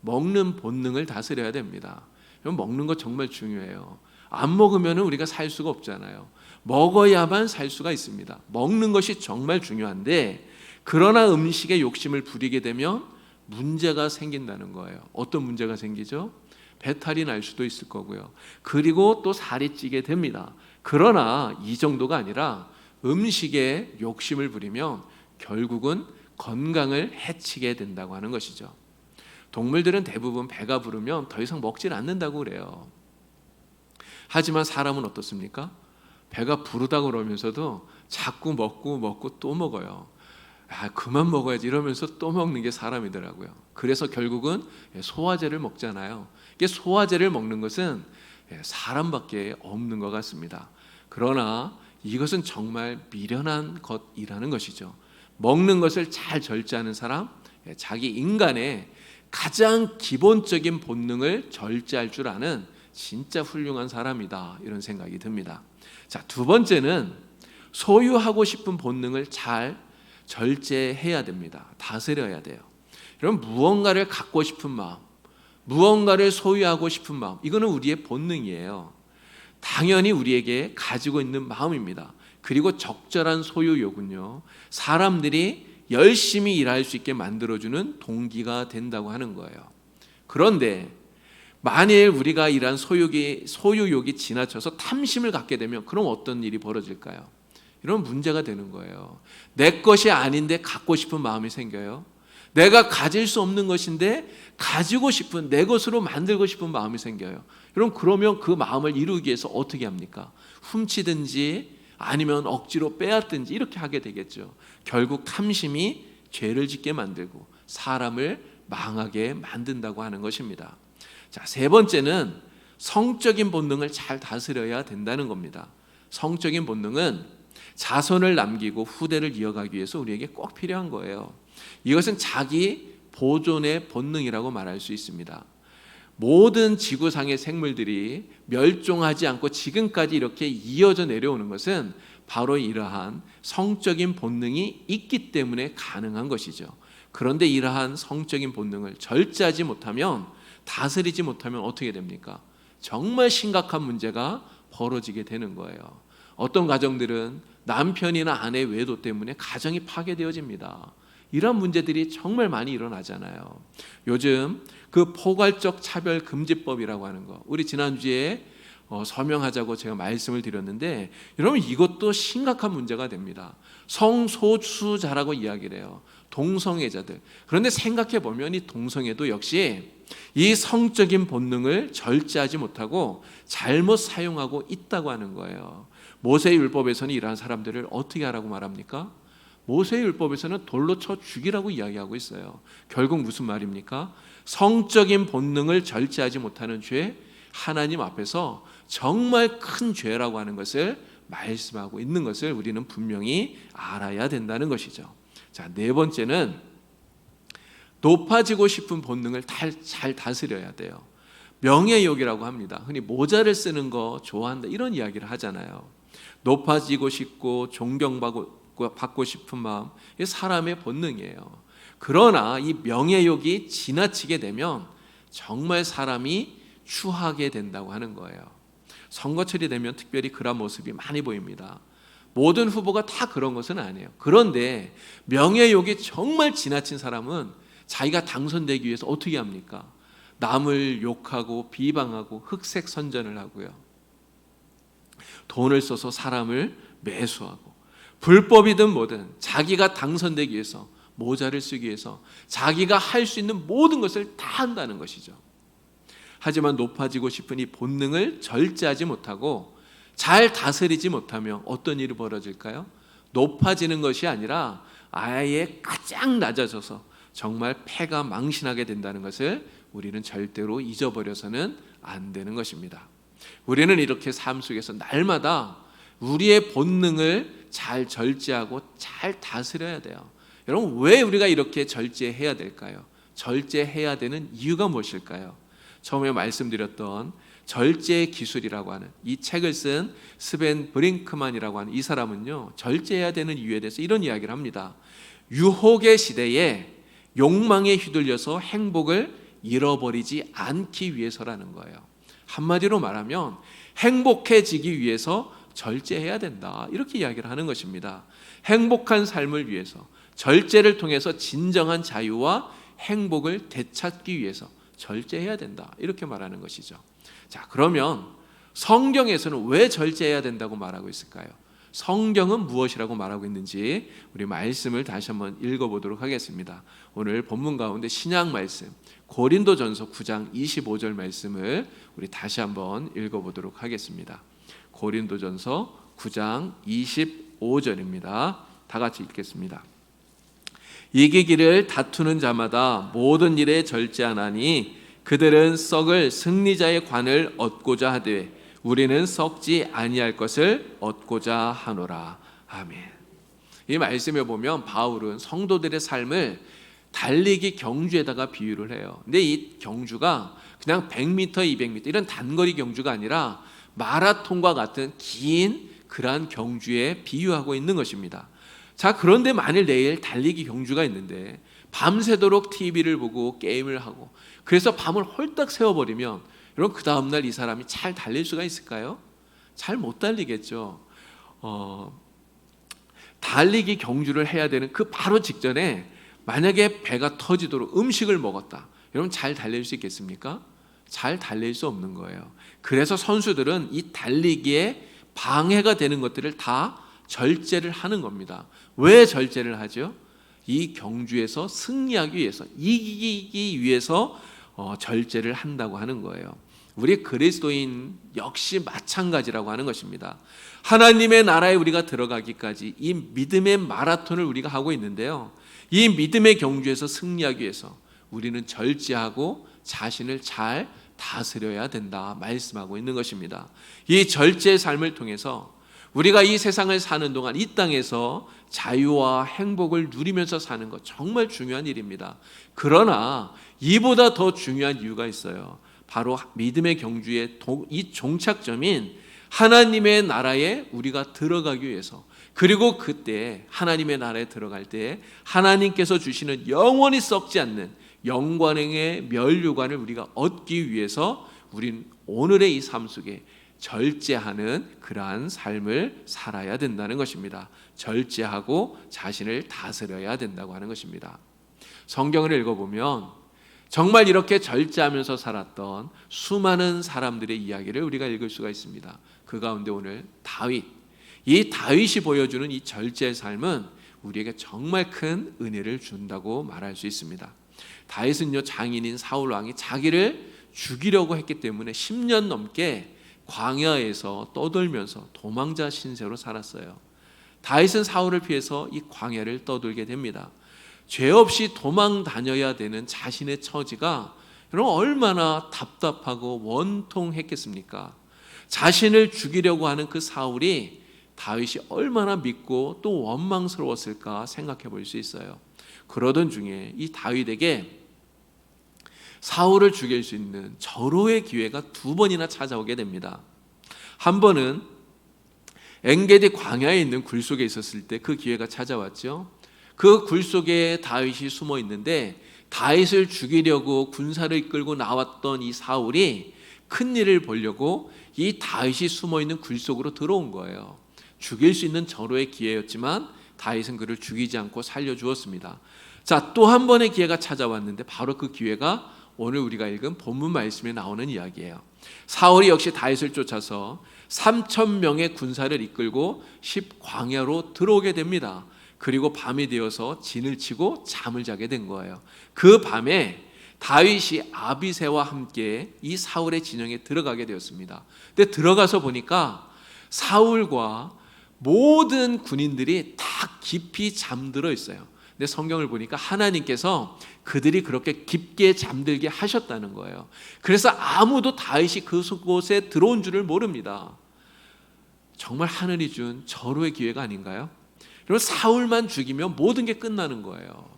먹는 본능을 다스려야 됩니다. 먹는 거 정말 중요해요. 안 먹으면 우리가 살 수가 없잖아요. 먹어야만 살 수가 있습니다. 먹는 것이 정말 중요한데, 그러나 음식에 욕심을 부리게 되면 문제가 생긴다는 거예요. 어떤 문제가 생기죠? 배탈이 날 수도 있을 거고요. 그리고 또 살이 찌게 됩니다. 그러나 이 정도가 아니라 음식에 욕심을 부리면 결국은 건강을 해치게 된다고 하는 것이죠. 동물들은 대부분 배가 부르면 더 이상 먹질 않는다고 그래요. 하지만 사람은 어떻습니까? 배가 부르다고 그러면서도 자꾸 먹고 또 먹어요. 그만 먹어야지 이러면서 또 먹는 게 사람이더라고요. 그래서 결국은 소화제를 먹잖아요. 이게 소화제를 먹는 것은 사람밖에 없는 것 같습니다. 그러나 이것은 정말 미련한 것이라는 것이죠. 먹는 것을 잘 절제하는 사람, 자기 인간의 가장 기본적인 본능을 절제할 줄 아는 진짜 훌륭한 사람이다, 이런 생각이 듭니다. 자, 두 번째는 소유하고 싶은 본능을 잘 절제해야 됩니다. 다스려야 돼요. 여러분, 무언가를 갖고 싶은 마음, 무언가를 소유하고 싶은 마음, 이거는 우리의 본능이에요. 당연히 우리에게 가지고 있는 마음입니다. 그리고 적절한 소유욕은요, 사람들이 열심히 일할 수 있게 만들어주는 동기가 된다고 하는 거예요. 그런데 만일 우리가 이러한 소유욕이 지나쳐서 탐심을 갖게 되면 그럼 어떤 일이 벌어질까요? 이런 문제가 되는 거예요. 내 것이 아닌데 갖고 싶은 마음이 생겨요. 내가 가질 수 없는 것인데 가지고 싶은, 내 것으로 만들고 싶은 마음이 생겨요. 그러면 그 마음을 이루기 위해서 어떻게 합니까? 훔치든지 아니면 억지로 빼앗든지 이렇게 하게 되겠죠. 결국 탐심이 죄를 짓게 만들고 사람을 망하게 만든다고 하는 것입니다. 자, 세 번째는 성적인 본능을 잘 다스려야 된다는 겁니다. 성적인 본능은 자손을 남기고 후대를 이어가기 위해서 우리에게 꼭 필요한 거예요. 이것은 자기 보존의 본능이라고 말할 수 있습니다. 모든 지구상의 생물들이 멸종하지 않고 지금까지 이렇게 이어져 내려오는 것은 바로 이러한 성적인 본능이 있기 때문에 가능한 것이죠. 그런데 이러한 성적인 본능을 절제하지 못하면, 다스리지 못하면 어떻게 됩니까? 정말 심각한 문제가 벌어지게 되는 거예요. 어떤 가정들은 남편이나 아내 외도 때문에 가정이 파괴되어집니다. 이런 문제들이 정말 많이 일어나잖아요. 요즘 그 포괄적 차별금지법이라고 하는 거, 우리 지난주에 서명하자고 제가 말씀을 드렸는데, 여러분 이것도 심각한 문제가 됩니다. 성소수자라고 이야기를 해요. 동성애자들. 그런데 생각해 보면 이 동성애도 역시 이 성적인 본능을 절제하지 못하고 잘못 사용하고 있다고 하는 거예요. 모세율법에서는 이러한 사람들을 어떻게 하라고 말합니까? 모세율법에서는 돌로 쳐 죽이라고 이야기하고 있어요. 결국 무슨 말입니까? 성적인 본능을 절제하지 못하는 죄, 하나님 앞에서 정말 큰 죄라고 하는 것을 말씀하고 있는 것을 우리는 분명히 알아야 된다는 것이죠. 자, 네 번째는 높아지고 싶은 본능을 잘 다스려야 돼요. 명예욕이라고 합니다. 흔히 모자를 쓰는 거 좋아한다 이런 이야기를 하잖아요. 높아지고 싶고 존경받고 싶은 마음, 이게 사람의 본능이에요. 그러나 이 명예욕이 지나치게 되면 정말 사람이 추하게 된다고 하는 거예요. 선거철이 되면 특별히 그런 모습이 많이 보입니다. 모든 후보가 다 그런 것은 아니에요. 그런데 명예욕이 정말 지나친 사람은 자기가 당선되기 위해서 어떻게 합니까? 남을 욕하고 비방하고 흑색 선전을 하고요. 돈을 써서 사람을 매수하고, 불법이든 뭐든 자기가 당선되기 위해서, 모자를 쓰기 위해서 자기가 할 수 있는 모든 것을 다 한다는 것이죠. 하지만 높아지고 싶은 이 본능을 절제하지 못하고 잘 다스리지 못하면 어떤 일이 벌어질까요? 높아지는 것이 아니라 아예 가장 낮아져서 정말 패가 망신하게 된다는 것을 우리는 절대로 잊어버려서는 안 되는 것입니다. 우리는 이렇게 삶 속에서 날마다 우리의 본능을 잘 절제하고 잘 다스려야 돼요. 여러분, 왜 우리가 이렇게 절제해야 될까요? 절제해야 되는 이유가 무엇일까요? 처음에 말씀드렸던 절제의 기술이라고 하는 이 책을 쓴 스벤 브링크만이라고 하는 이 사람은요, 절제해야 되는 이유에 대해서 이런 이야기를 합니다. 유혹의 시대에 욕망에 휘둘려서 행복을 잃어버리지 않기 위해서라는 거예요. 한마디로 말하면 행복해지기 위해서 절제해야 된다, 이렇게 이야기를 하는 것입니다. 행복한 삶을 위해서 절제를 통해서 진정한 자유와 행복을 되찾기 위해서 절제해야 된다, 이렇게 말하는 것이죠. 자, 그러면 성경에서는 왜 절제해야 된다고 말하고 있을까요? 성경은 무엇이라고 말하고 있는지 우리 말씀을 다시 한번 읽어보도록 하겠습니다. 오늘 본문 가운데 신약 말씀 고린도전서 9장 25절 말씀을 우리 다시 한번 읽어보도록 하겠습니다. 고린도전서 9장 25절입니다. 다 같이 읽겠습니다. 이기기를 다투는 자마다 모든 일에 절제하나니 그들은 썩을 승리자의 관을 얻고자 하되 우리는 썩지 아니할 것을 얻고자 하노라. 아멘. 이 말씀에 보면 바울은 성도들의 삶을 달리기 경주에다가 비유를 해요. 근데 이 경주가 그냥 100m, 200m 이런 단거리 경주가 아니라 마라톤과 같은 긴 그러한 경주에 비유하고 있는 것입니다. 자, 그런데 만일 내일 달리기 경주가 있는데 밤새도록 TV를 보고 게임을 하고 그래서 밤을 홀딱 새워버리면 여러분, 그 다음날 이 사람이 잘 달릴 수가 있을까요? 잘 못 달리겠죠. 달리기 경주를 해야 되는 그 바로 직전에 만약에 배가 터지도록 음식을 먹었다, 여러분 잘 달릴 수 있겠습니까? 잘 달릴 수 없는 거예요. 그래서 선수들은 이 달리기에 방해가 되는 것들을 다 절제를 하는 겁니다. 왜 절제를 하죠? 이 경주에서 승리하기 위해서, 이기기 위해서 절제를 한다고 하는 거예요. 우리 그리스도인 역시 마찬가지라고 하는 것입니다. 하나님의 나라에 우리가 들어가기까지 이 믿음의 마라톤을 우리가 하고 있는데요, 이 믿음의 경주에서 승리하기 위해서 우리는 절제하고 자신을 잘 다스려야 된다 말씀하고 있는 것입니다. 이 절제의 삶을 통해서 우리가 이 세상을 사는 동안 이 땅에서 자유와 행복을 누리면서 사는 것 정말 중요한 일입니다. 그러나 이보다 더 중요한 이유가 있어요. 바로 믿음의 경주의 이 종착점인 하나님의 나라에 우리가 들어가기 위해서, 그리고 그때 하나님의 나라에 들어갈 때 하나님께서 주시는 영원히 썩지 않는 영광의 멸류관을 우리가 얻기 위해서 우린 오늘의 이 삶 속에 절제하는 그러한 삶을 살아야 된다는 것입니다. 절제하고 자신을 다스려야 된다고 하는 것입니다. 성경을 읽어보면 정말 이렇게 절제하면서 살았던 수많은 사람들의 이야기를 우리가 읽을 수가 있습니다. 그 가운데 오늘 다윗, 이 다윗이 보여주는 이 절제의 삶은 우리에게 정말 큰 은혜를 준다고 말할 수 있습니다. 다윗은요, 장인인 사울 왕이 자기를 죽이려고 했기 때문에 10년 넘게 광야에서 떠돌면서 도망자 신세로 살았어요. 다윗은 사울을 피해서 이 광야를 떠돌게 됩니다. 죄 없이 도망 다녀야 되는 자신의 처지가 여러분 얼마나 답답하고 원통했겠습니까? 자신을 죽이려고 하는 그 사울이 다윗이 얼마나 믿고 또 원망스러웠을까 생각해 볼 수 있어요. 그러던 중에 이 다윗에게 사울을 죽일 수 있는 절호의 기회가 2번이나 찾아오게 됩니다. 한 번은 엔게디 광야에 있는 굴 속에 있었을 때 그 기회가 찾아왔죠. 그 굴 속에 다윗이 숨어 있는데 다윗을 죽이려고 군사를 이끌고 나왔던 이 사울이 큰일을 보려고 이 다윗이 숨어 있는 굴 속으로 들어온 거예요. 죽일 수 있는 절호의 기회였지만 다윗은 그를 죽이지 않고 살려주었습니다. 자, 또 한 번의 기회가 찾아왔는데 바로 그 기회가 오늘 우리가 읽은 본문 말씀에 나오는 이야기예요. 사울이 역시 다윗을 쫓아서 3,000명의 군사를 이끌고 십광야로 들어오게 됩니다. 그리고 밤이 되어서 진을 치고 잠을 자게 된 거예요. 그 밤에 다윗이 아비새와 함께 이 사울의 진영에 들어가게 되었습니다. 근데 들어가서 보니까 사울과 모든 군인들이 다 깊이 잠들어 있어요. 근데 성경을 보니까 하나님께서 그들이 그렇게 깊게 잠들게 하셨다는 거예요. 그래서 아무도 다윗이 그곳에 들어온 줄을 모릅니다. 정말 하늘이 준 절호의 기회가 아닌가요? 그리고 사울만 죽이면 모든 게 끝나는 거예요.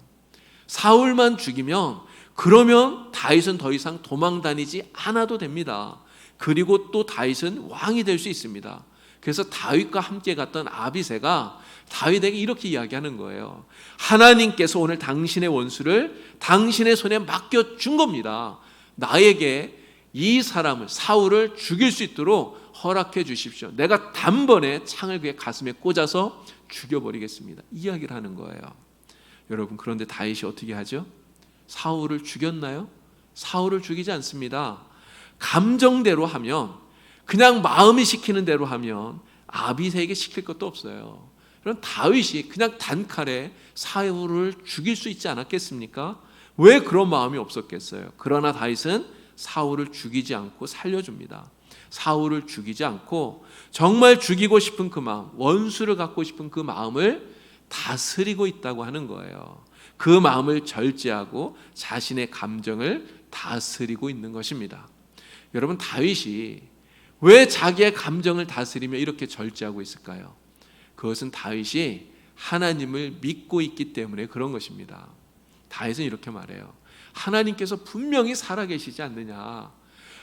사울만 죽이면 그러면 다윗은 더 이상 도망 다니지 않아도 됩니다. 그리고 또 다윗은 왕이 될 수 있습니다. 그래서 다윗과 함께 갔던 아비새가 다윗에게 이렇게 이야기하는 거예요. 하나님께서 오늘 당신의 원수를 당신의 손에 맡겨준 겁니다. 나에게 이 사람을 사울을 죽일 수 있도록 허락해 주십시오. 내가 단번에 창을 그의 가슴에 꽂아서 죽여버리겠습니다. 이야기를 하는 거예요. 여러분, 그런데 다윗이 어떻게 하죠? 사울을 죽였나요? 사울을 죽이지 않습니다. 감정대로 하면, 그냥 마음이 시키는 대로 하면 아비새에게 시킬 것도 없어요. 그럼 다윗이 그냥 단칼에 사울을 죽일 수 있지 않았겠습니까? 왜 그런 마음이 없었겠어요? 그러나 다윗은 사울을 죽이지 않고 살려줍니다. 사울을 죽이지 않고 정말 죽이고 싶은 그 마음, 원수를 갖고 싶은 그 마음을 다스리고 있다고 하는 거예요. 그 마음을 절제하고 자신의 감정을 다스리고 있는 것입니다. 여러분, 다윗이 왜 자기의 감정을 다스리며 이렇게 절제하고 있을까요? 그것은 다윗이 하나님을 믿고 있기 때문에 그런 것입니다. 다윗은 이렇게 말해요. 하나님께서 분명히 살아계시지 않느냐.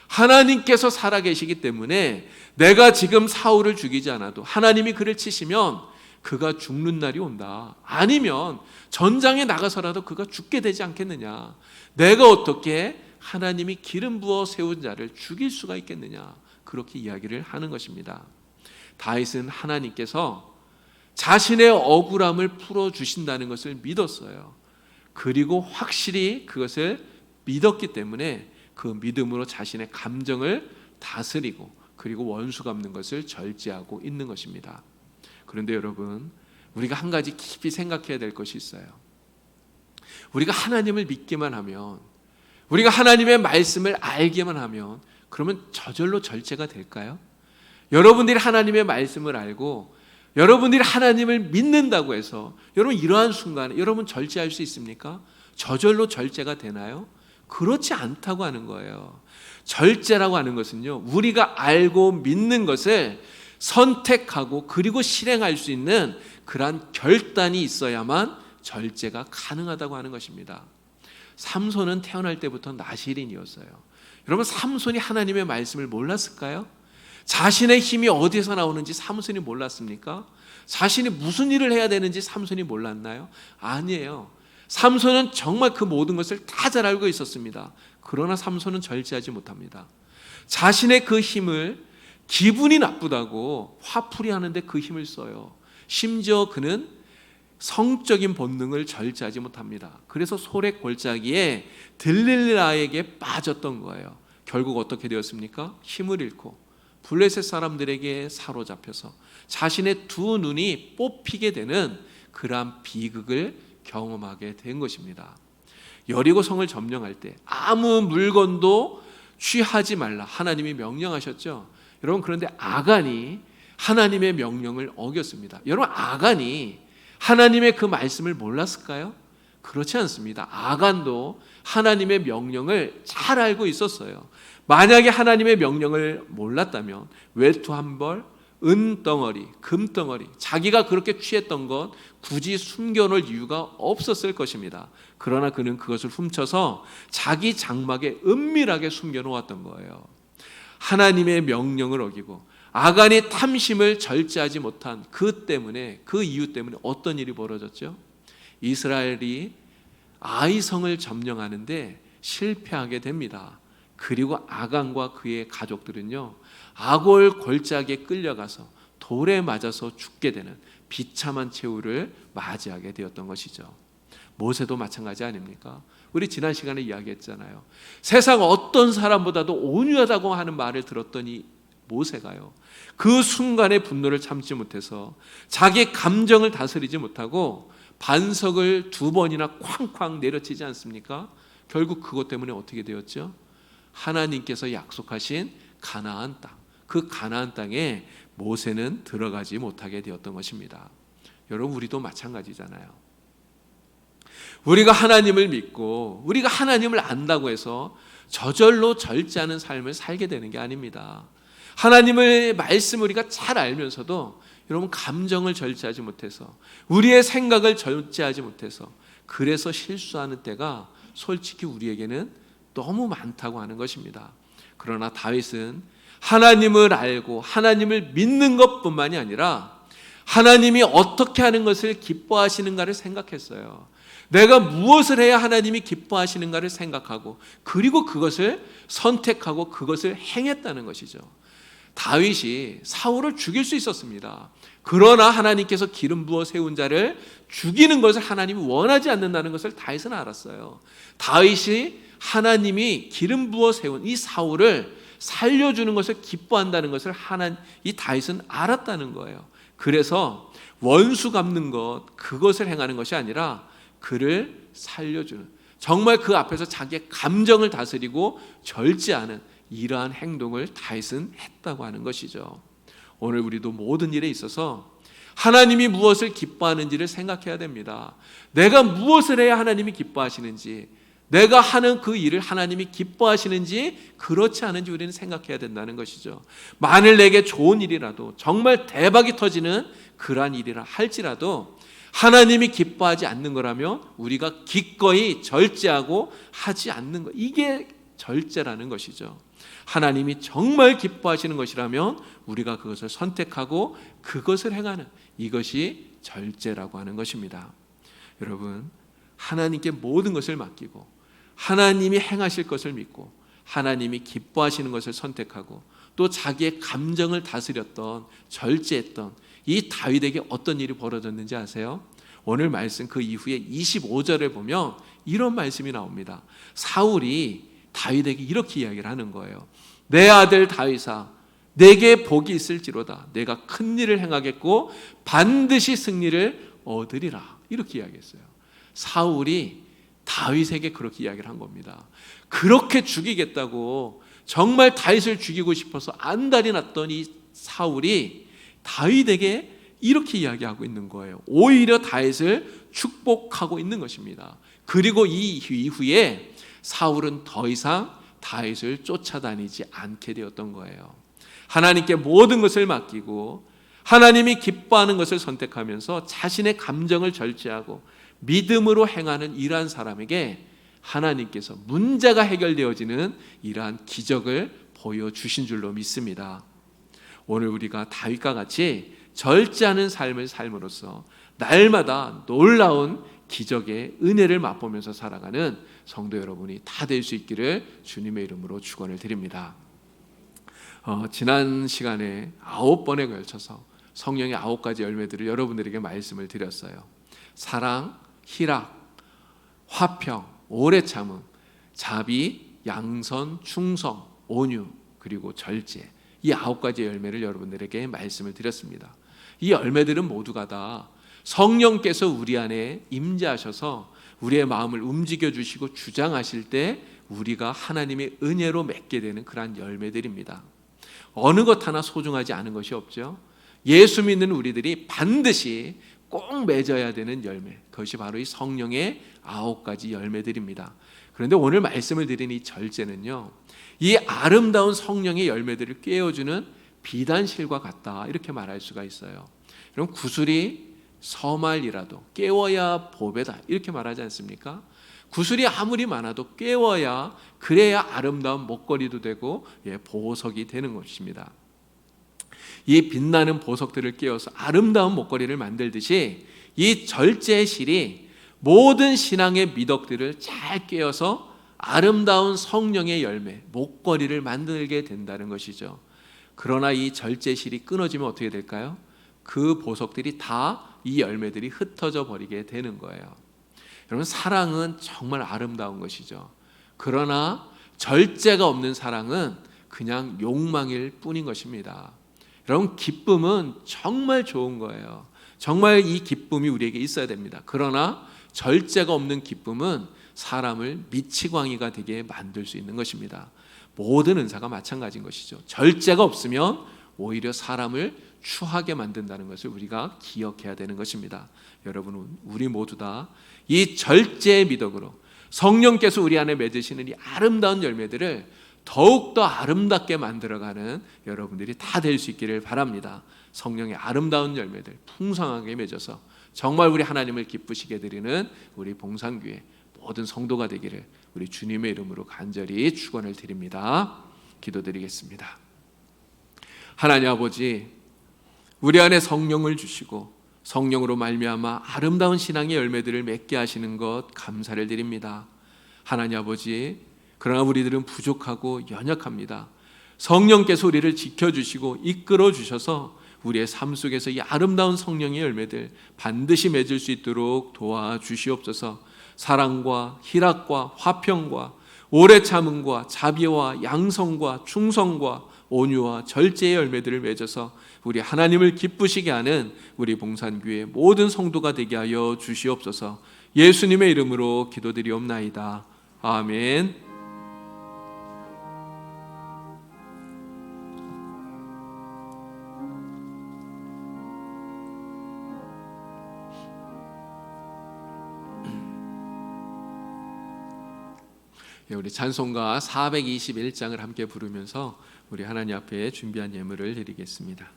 하나님께서 살아계시기 때문에 내가 지금 사울을 죽이지 않아도 하나님이 그를 치시면 그가 죽는 날이 온다. 아니면 전장에 나가서라도 그가 죽게 되지 않겠느냐. 내가 어떻게 하나님이 기름 부어 세운 자를 죽일 수가 있겠느냐. 그렇게 이야기를 하는 것입니다. 다윗은 하나님께서 자신의 억울함을 풀어주신다는 것을 믿었어요. 그리고 확실히 그것을 믿었기 때문에 그 믿음으로 자신의 감정을 다스리고 그리고 원수 갚는 것을 절제하고 있는 것입니다. 그런데 여러분, 우리가 한 가지 깊이 생각해야 될 것이 있어요. 우리가 하나님을 믿기만 하면, 우리가 하나님의 말씀을 알기만 하면 그러면 저절로 절제가 될까요? 여러분들이 하나님의 말씀을 알고 여러분들이 하나님을 믿는다고 해서 여러분 이러한 순간에 여러분 절제할 수 있습니까? 저절로 절제가 되나요? 그렇지 않다고 하는 거예요. 절제라고 하는 것은요, 우리가 알고 믿는 것을 선택하고 그리고 실행할 수 있는 그러한 결단이 있어야만 절제가 가능하다고 하는 것입니다. 삼손은 태어날 때부터 나실인이었어요. 여러분, 삼손이 하나님의 말씀을 몰랐을까요? 자신의 힘이 어디서 나오는지 삼손이 몰랐습니까? 자신이 무슨 일을 해야 되는지 삼손이 몰랐나요? 아니에요. 삼손은 정말 그 모든 것을 다 잘 알고 있었습니다. 그러나 삼손은 절제하지 못합니다. 자신의 그 힘을 기분이 나쁘다고 화풀이 하는데 그 힘을 써요. 심지어 그는 성적인 본능을 절제하지 못합니다. 그래서 소래 골짜기에 들릴라에게 빠졌던 거예요. 결국 어떻게 되었습니까? 힘을 잃고 블레셋 사람들에게 사로잡혀서 자신의 두 눈이 뽑히게 되는 그러한 비극을 경험하게 된 것입니다. 여리고 성을 점령할 때 아무 물건도 취하지 말라 하나님이 명령하셨죠. 여러분, 그런데 아간이 하나님의 명령을 어겼습니다. 여러분, 아간이 하나님의 그 말씀을 몰랐을까요? 그렇지 않습니다. 아간도 하나님의 명령을 잘 알고 있었어요. 만약에 하나님의 명령을 몰랐다면 외투 한 벌, 은덩어리, 금덩어리, 자기가 그렇게 취했던 것 굳이 숨겨놓을 이유가 없었을 것입니다. 그러나 그는 그것을 훔쳐서 자기 장막에 은밀하게 숨겨놓았던 거예요. 하나님의 명령을 어기고 아간이 탐심을 절제하지 못한 그 이유 때문에 어떤 일이 벌어졌죠? 이스라엘이 아이성을 점령하는데 실패하게 됩니다. 그리고 아간과 그의 가족들은요, 아골 골짜기에 끌려가서 돌에 맞아서 죽게 되는 비참한 최후를 맞이하게 되었던 것이죠. 모세도 마찬가지 아닙니까? 우리 지난 시간에 이야기했잖아요. 세상 어떤 사람보다도 온유하다고 하는 말을 들었더니 모세가요, 그 순간의 분노를 참지 못해서 자기 감정을 다스리지 못하고 반석을 2번이나 쾅쾅 내려치지 않습니까? 결국 그것 때문에 어떻게 되었죠? 하나님께서 약속하신 가나안 땅, 그 가나안 땅에 모세는 들어가지 못하게 되었던 것입니다. 여러분, 우리도 마찬가지잖아요. 우리가 하나님을 믿고 우리가 하나님을 안다고 해서 저절로 절제하는 삶을 살게 되는 게 아닙니다. 하나님의 말씀을 우리가 잘 알면서도 여러분, 감정을 절제하지 못해서 우리의 생각을 절제하지 못해서 그래서 실수하는 때가 솔직히 우리에게는 너무 많다고 하는 것입니다. 그러나 다윗은 하나님을 알고 하나님을 믿는 것뿐만이 아니라 하나님이 어떻게 하는 것을 기뻐하시는가를 생각했어요. 내가 무엇을 해야 하나님이 기뻐하시는가를 생각하고 그리고 그것을 선택하고 그것을 행했다는 것이죠. 다윗이 사울을 죽일 수 있었습니다. 그러나 하나님께서 기름 부어 세운 자를 죽이는 것을 하나님이 원하지 않는다는 것을 다윗은 알았어요. 다윗이 하나님이 기름 부어 세운 이 사울을 살려주는 것을 기뻐한다는 것을 이 다윗은 알았다는 거예요. 그래서 원수 갚는 것, 그것을 행하는 것이 아니라 그를 살려주는, 정말 그 앞에서 자기의 감정을 다스리고 절제하는 이러한 행동을 다윗은 했다고 하는 것이죠. 오늘 우리도 모든 일에 있어서 하나님이 무엇을 기뻐하는지를 생각해야 됩니다. 내가 무엇을 해야 하나님이 기뻐하시는지, 내가 하는 그 일을 하나님이 기뻐하시는지 그렇지 않은지 우리는 생각해야 된다는 것이죠. 만일 내게 좋은 일이라도, 정말 대박이 터지는 그러한 일이라 할지라도 하나님이 기뻐하지 않는 거라면 우리가 기꺼이 절제하고 하지 않는 것, 이게 절제라는 것이죠. 하나님이 정말 기뻐하시는 것이라면 우리가 그것을 선택하고 그것을 행하는, 이것이 절제라고 하는 것입니다. 여러분, 하나님께 모든 것을 맡기고 하나님이 행하실 것을 믿고 하나님이 기뻐하시는 것을 선택하고 또 자기의 감정을 다스렸던, 절제했던 이 다윗에게 어떤 일이 벌어졌는지 아세요? 오늘 말씀 그 이후에 25절을 보면 이런 말씀이 나옵니다. 사울이 다윗에게 이렇게 이야기를 하는 거예요. 내 아들 다윗아, 내게 복이 있을지로다. 내가 큰 일을 행하겠고 반드시 승리를 얻으리라. 이렇게 이야기했어요. 사울이 다윗에게 그렇게 이야기를 한 겁니다. 그렇게 죽이겠다고 정말 다윗을 죽이고 싶어서 안달이 났던 이 사울이 다윗에게 이렇게 이야기하고 있는 거예요. 오히려 다윗을 축복하고 있는 것입니다. 그리고 이 이후에 사울은 더 이상 다윗을 쫓아다니지 않게 되었던 거예요. 하나님께 모든 것을 맡기고 하나님이 기뻐하는 것을 선택하면서 자신의 감정을 절제하고 믿음으로 행하는 이러한 사람에게 하나님께서 문제가 해결되어지는 이러한 기적을 보여주신 줄로 믿습니다. 오늘 우리가 다윗과 같이 절제하는 삶을 삶으로써 날마다 놀라운 기적의 은혜를 맛보면서 살아가는 성도 여러분이 다 될 수 있기를 주님의 이름으로 축원을 드립니다. 지난 시간에 9번에 걸쳐서 성령의 9가지 열매들을 여러분들에게 말씀을 드렸어요. 사랑, 희락, 화평, 오래 참음, 자비, 양선, 충성, 온유, 그리고 절제, 이 9가지 열매를 여러분들에게 말씀을 드렸습니다. 이 열매들은 모두가 다 성령께서 우리 안에 임재하셔서 우리의 마음을 움직여 주시고 주장하실 때 우리가 하나님의 은혜로 맺게 되는 그러한 열매들입니다. 어느 것 하나 소중하지 않은 것이 없죠. 예수 믿는 우리들이 반드시 꼭 맺어야 되는 열매, 그것이 바로 이 성령의 9가지 열매들입니다. 그런데 오늘 말씀을 드린 이 절제는요, 이 아름다운 성령의 열매들을 꿰어주는 비단실과 같다, 이렇게 말할 수가 있어요. 그럼 구슬이 서말이라도 깨워야 보배다, 이렇게 말하지 않습니까? 구슬이 아무리 많아도 깨워야, 그래야 아름다운 목걸이도 되고 보석이 되는 것입니다. 이 빛나는 보석들을 깨워서 아름다운 목걸이를 만들듯이 이 절제의 실이 모든 신앙의 미덕들을 잘 깨워서 아름다운 성령의 열매, 목걸이를 만들게 된다는 것이죠. 그러나 이 절제실이 끊어지면 어떻게 될까요? 그 보석들이 다, 이 열매들이 흩어져 버리게 되는 거예요. 여러분, 사랑은 정말 아름다운 것이죠. 그러나 절제가 없는 사랑은 그냥 욕망일 뿐인 것입니다. 여러분, 기쁨은 정말 좋은 거예요. 정말 이 기쁨이 우리에게 있어야 됩니다. 그러나 절제가 없는 기쁨은 사람을 미치광이가 되게 만들 수 있는 것입니다. 모든 은사가 마찬가지인 것이죠. 절제가 없으면 오히려 사람을 추하게 만든다는 것을 우리가 기억해야 되는 것입니다. 여러분, 우리 모두 다 이 절제의 미덕으로 성령께서 우리 안에 맺으시는 이 아름다운 열매들을 더욱더 아름답게 만들어가는 여러분들이 다 될 수 있기를 바랍니다. 성령의 아름다운 열매들 풍성하게 맺어서 정말 우리 하나님을 기쁘시게 드리는 우리 봉산교회 모든 성도가 되기를 우리 주님의 이름으로 간절히 축원을 드립니다. 기도드리겠습니다. 하나님 아버지, 우리 안에 성령을 주시고 성령으로 말미암아 아름다운 신앙의 열매들을 맺게 하시는 것 감사를 드립니다. 하나님 아버지, 그러나 우리들은 부족하고 연약합니다. 성령께서 우리를 지켜주시고 이끌어 주셔서 우리의 삶 속에서 이 아름다운 성령의 열매들 반드시 맺을 수 있도록 도와주시옵소서. 사랑과 희락과 화평과 오래 참음과 자비와 양성과 충성과 온유와 절제의 열매들을 맺어서 우리 하나님을 기쁘시게 하는 우리 봉산교회 모든 성도가 되게 하여 주시옵소서. 예수님의 이름으로 기도드리옵나이다. 아멘. 우리 찬송가 421장을 함께 부르면서 우리 하나님 앞에 준비한 예물을 드리겠습니다.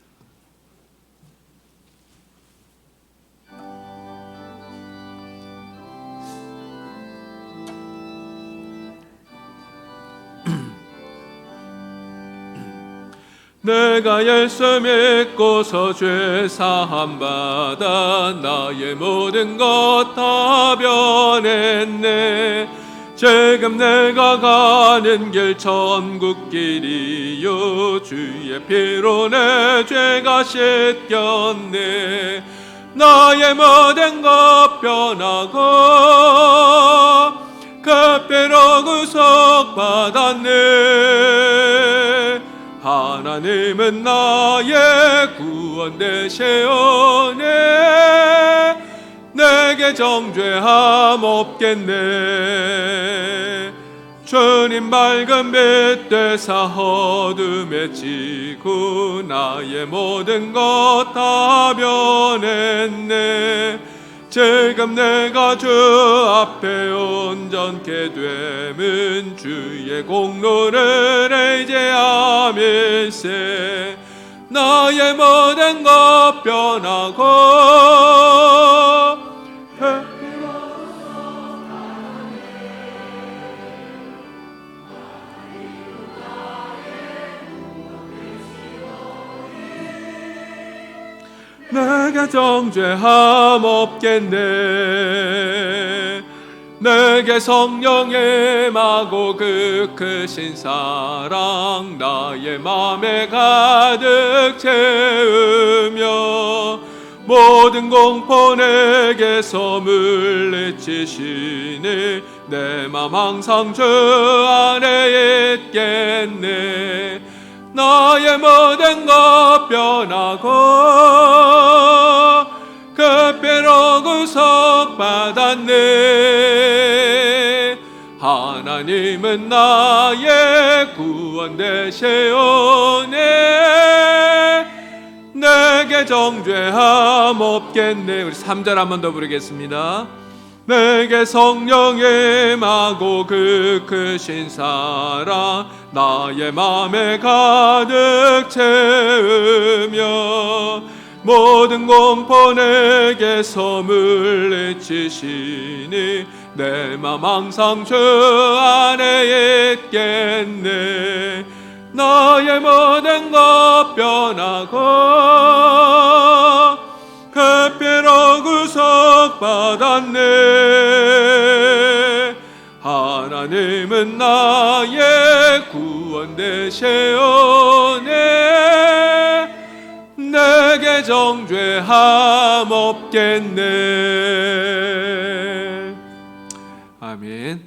내가 예수 믿고서 죄 사함 받아 나의 모든 것 다 변했네. 지금 내가 가는 길 천국길이요 주의 피로 내 죄가 씻겼네. 나의 모든 것 변하고 그 피로 구속받았네. 하나님은 나의 구원 되시오네. 내게 정죄함 없겠네. 주님 밝은 빛 되사 어둠에 지고 나의 모든 것 다 변했네. 지금 내가 주 앞에 온전케 됨은 주의 공로를 의지함일세. 나의 모든 것 변하고 내게 정죄함 없겠네. 내게 성령의 마고 그 크신 사랑 나의 맘에 가득 채우며 모든 공포 내게서 물리치시니 내 맘 항상 주 안에 있겠네. 나의 모든 것 변하고 그 피로 구속받았네. 하나님은 나의 구원 되시오네. 내게 정죄함 없겠네. 우리 3절 한 번 더 부르겠습니다. 내게 성령의 마고 그 크신 사랑 나의 맘에 가득 채우며 모든 공포 내게서 물리치시니 내 맘 항상 주 안에 있겠네. 나의 모든 것 변하고 그 피로 구속받았네. 하나님은 나의 구원 되시오네. 내게 정죄함 없겠네. 아멘.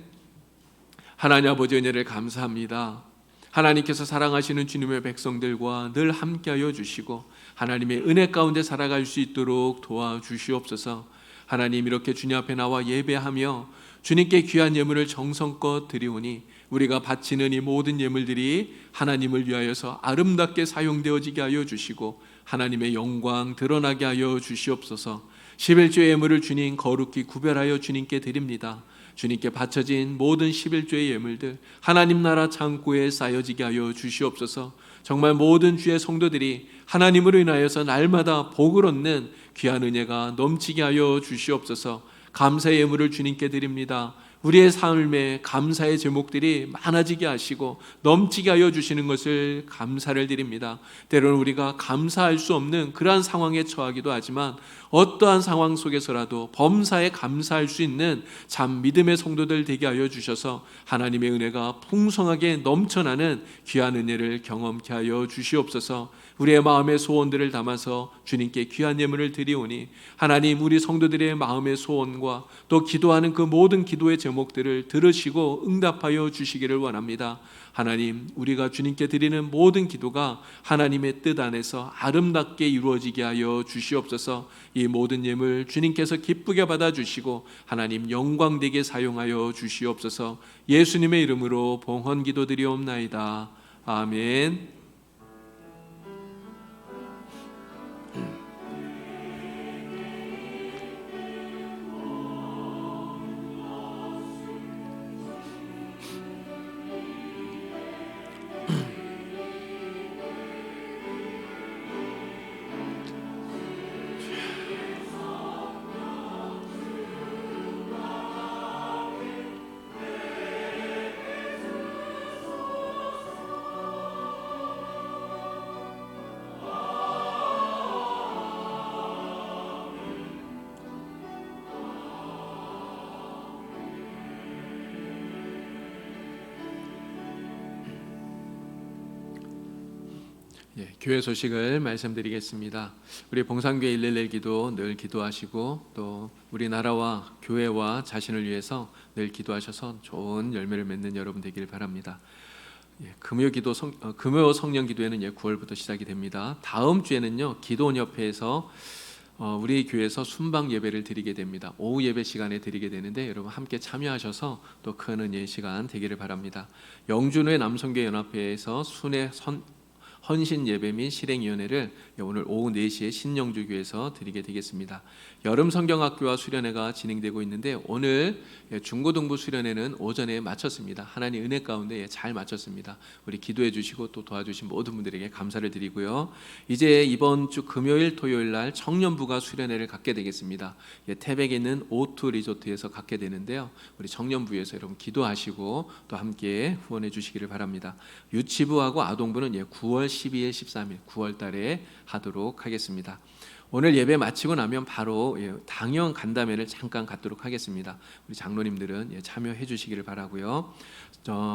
하나님 아버지 은혜를 감사합니다. 하나님께서 사랑하시는 주님의 백성들과 늘 함께하여 주시고 하나님의 은혜 가운데 살아갈 수 있도록 도와주시옵소서. 하나님, 이렇게 주님 앞에 나와 예배하며 주님께 귀한 예물을 정성껏 드리오니 우리가 바치는 이 모든 예물들이 하나님을 위하여서 아름답게 사용되어지게 하여 주시고 하나님의 영광 드러나게 하여 주시옵소서. 11조 예물을 주님 거룩히 구별하여 주님께 드립니다. 주님께 바쳐진 모든 11조의 예물들 하나님 나라 창고에 쌓여지게 하여 주시옵소서. 정말 모든 주의 성도들이 하나님으로 인하여서 날마다 복을 얻는 귀한 은혜가 넘치게 하여 주시옵소서. 감사의 예물을 주님께 드립니다. 우리의 삶에 감사의 제목들이 많아지게 하시고 넘치게 하여 주시는 것을 감사를 드립니다. 때로는 우리가 감사할 수 없는 그러한 상황에 처하기도 하지만 어떠한 상황 속에서라도 범사에 감사할 수 있는 참 믿음의 성도들 되게 하여 주셔서 하나님의 은혜가 풍성하게 넘쳐나는 귀한 은혜를 경험케 하여 주시옵소서. 우리의 마음의 소원들을 담아서 주님께 귀한 예물을 드리오니 하나님, 우리 성도들의 마음의 소원과 또 기도하는 그 모든 기도의 제목들을 들으시고 응답하여 주시기를 원합니다. 하나님, 우리가 주님께 드리는 모든 기도가 하나님의 뜻 안에서 아름답게 이루어지게 하여 주시옵소서. 이 모든 예물 주님께서 기쁘게 받아주시고 하나님 영광되게 사용하여 주시옵소서. 예수님의 이름으로 봉헌 기도드리옵나이다. 아멘. 교회 소식을 말씀드리겠습니다. 우리 봉산교회 111 기도 늘 기도하시고 또 우리나라와 교회와 자신을 위해서 늘 기도하셔서 좋은 열매를 맺는 여러분 되길 바랍니다. 금요 성령 기도회는 9월부터 시작이 됩니다. 다음 주에는요, 기도원협회에서 우리 교회에서 순방 예배를 드리게 됩니다. 오후 예배 시간에 드리게 되는데 여러분 함께 참여하셔서 또 큰 은혜의 시간 되기를 바랍니다. 영준회 남성교회 연합회에서 순회 헌신 예배 및 실행위원회를 오늘 오후 4시에 신영주교에서 드리게 되겠습니다. 여름 성경학교와 수련회가 진행되고 있는데 오늘 중고등부 수련회는 오전에 마쳤습니다. 하나님 은혜 가운데 잘 마쳤습니다. 우리 기도해 주시고 또 도와주신 모든 분들에게 감사를 드리고요. 이제 이번 주 금요일 토요일 날 청년부가 수련회를 갖게 되겠습니다. 태백에 있는 O2 리조트에서 갖게 되는데요. 우리 청년부에서 여러분 기도하시고 또 함께 후원해 주시기를 바랍니다. 유치부하고 아동부는 9월 12일 13일 9월 달에 하도록 하겠습니다. 오늘 예배 마치고 나면 바로 당연 간담회를 잠깐 갖도록 하겠습니다. 우리 장로님들은 참여해 주시기를 바라고요.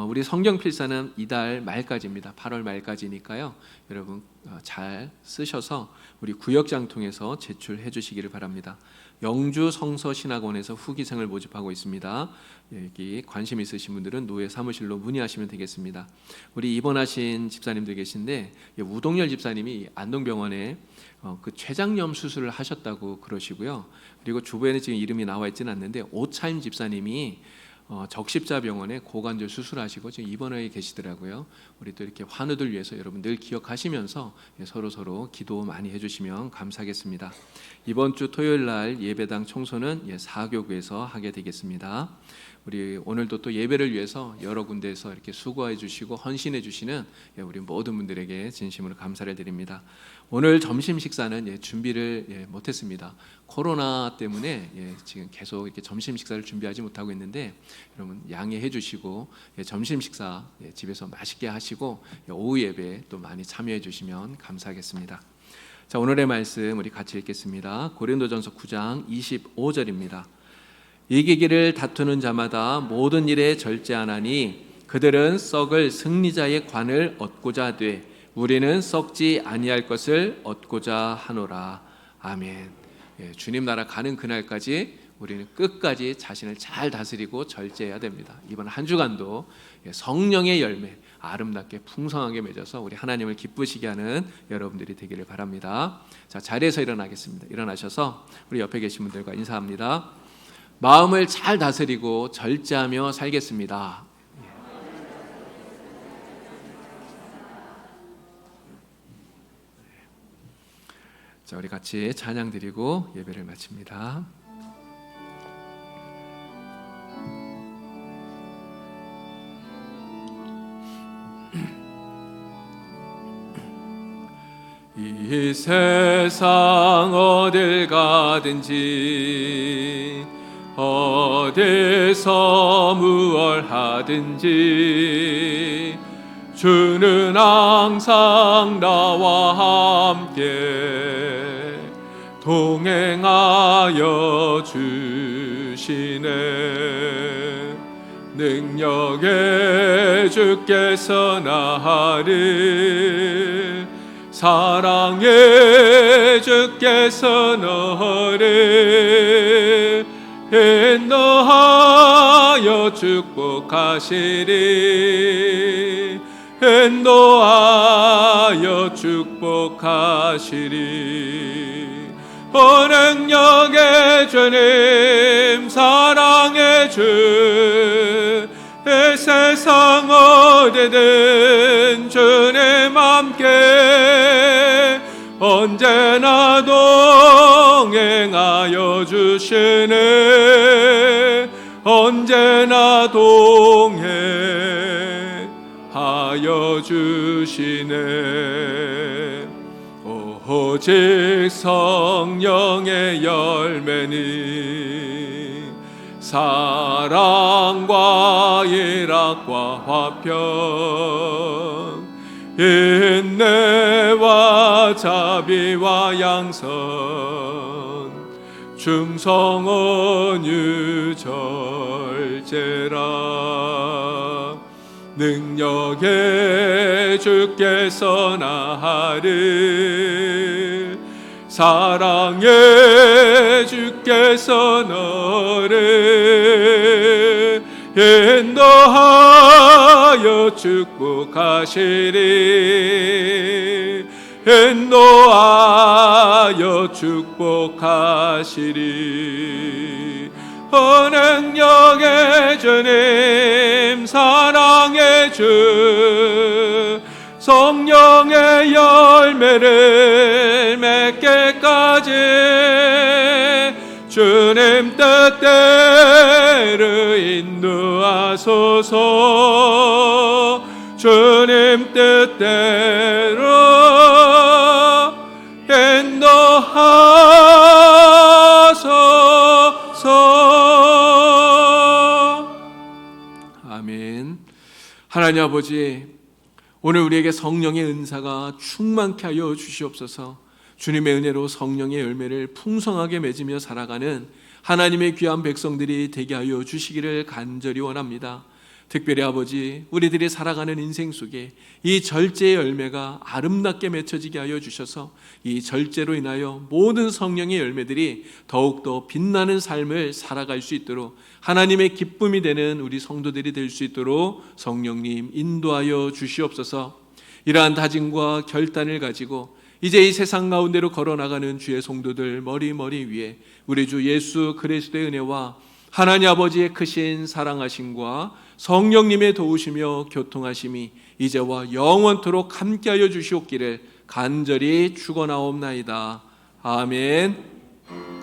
우리 성경 필사는 이달 말까지입니다. 8월 말까지니까요. 여러분 잘 쓰셔서 우리 구역장 통해서 제출해 주시기를 바랍니다. 영주 성서신학원에서 후기생을 모집하고 있습니다. 여기 관심 있으신 분들은 노예 사무실로 문의하시면 되겠습니다. 우리 입원하신 집사님들 계신데 우동열 집사님이 안동병원에 그 췌장염 수술을 하셨다고 그러시고요. 그리고 주변에 지금 이름이 나와 있지는 않는데 오차임 집사님이 적십자병원에 고관절 수술하시고 지금 입원해 계시더라고요. 우리 또 이렇게 환우들 위해서 여러분 늘 기억하시면서 서로 기도 많이 해주시면 감사하겠습니다. 이번 주 토요일 날 예배당 청소는 사교구에서 하게 되겠습니다. 우리 오늘도 또 예배를 위해서 여러 군데에서 이렇게 수고해 주시고 헌신해 주시는 우리 모든 분들에게 진심으로 감사를 드립니다. 오늘 점심 식사는 준비를 못했습니다. 코로나 때문에 지금 계속 이렇게 점심 식사를 준비하지 못하고 있는데 여러분 양해해 주시고 점심 식사 집에서 맛있게 하시고 오후 예배 또 많이 참여해 주시면 감사하겠습니다. 자, 오늘의 말씀 우리 같이 읽겠습니다. 고린도전서 9장 25절입니다. 이기기를 다투는 자마다 모든 일에 절제하나니 그들은 썩을 승리자의 관을 얻고자 하되 우리는 썩지 아니할 것을 얻고자 하노라. 아멘. 주님 나라 가는 그날까지 우리는 끝까지 자신을 잘 다스리고 절제해야 됩니다. 이번 한 주간도 성령의 열매 아름답게 풍성하게 맺어서 우리 하나님을 기쁘시게 하는 여러분들이 되기를 바랍니다. 자, 자리에서 일어나겠습니다. 일어나셔서 우리 옆에 계신 분들과 인사합니다. 마음을 잘 다스리고 절제하며 살겠습니다. 자, 우리 같이 찬양 드리고 예배를 마칩니다. 이 세상 어딜 가든지 어디서 무얼 하든지 주는 항상 나와 함께 동행하여 주시네. 능력의 주께서 나를 사랑의 주께서 너를 인도하여 축복하시리. 인도하여 축복하시리. 능력의 주님 사랑의 주 이 세상 어디든 주님 함께 언제나 동행하여 주시네. 언제나 동행하여 주시네. 오직 성령의 열매니 사랑과 일학과 화평 인내와 자비와 양선 충성은 유절제라. 능력의 주께서 나를 사랑의 주께서 너를 인도하여 축복하시리. 인도하여 축복하시리. 능력의 주님 사랑의 주 성령의 열매를 맺게까지 주님 뜻대로 인도하소서. 주님 뜻대로 인도하소서. 아멘. 하나님 아버지, 오늘 우리에게 성령의 은사가 충만케 하여 주시옵소서. 주님의 은혜로 성령의 열매를 풍성하게 맺으며 살아가는 하나님의 귀한 백성들이 되게 하여 주시기를 간절히 원합니다. 특별히 아버지, 우리들이 살아가는 인생 속에 이 절제의 열매가 아름답게 맺혀지게 하여 주셔서 이 절제로 인하여 모든 성령의 열매들이 더욱더 빛나는 삶을 살아갈 수 있도록 하나님의 기쁨이 되는 우리 성도들이 될 수 있도록 성령님 인도하여 주시옵소서. 이러한 다짐과 결단을 가지고 이제 이 세상 가운데로 걸어나가는 주의 성도들 머리 위에 우리 주 예수 그리스도의 은혜와 하나님 아버지의 크신 사랑하심과 성령님의 도우시며 교통하심이 이제와 영원토록 함께하여 주시옵기를 간절히 축원하옵나이다. 아멘.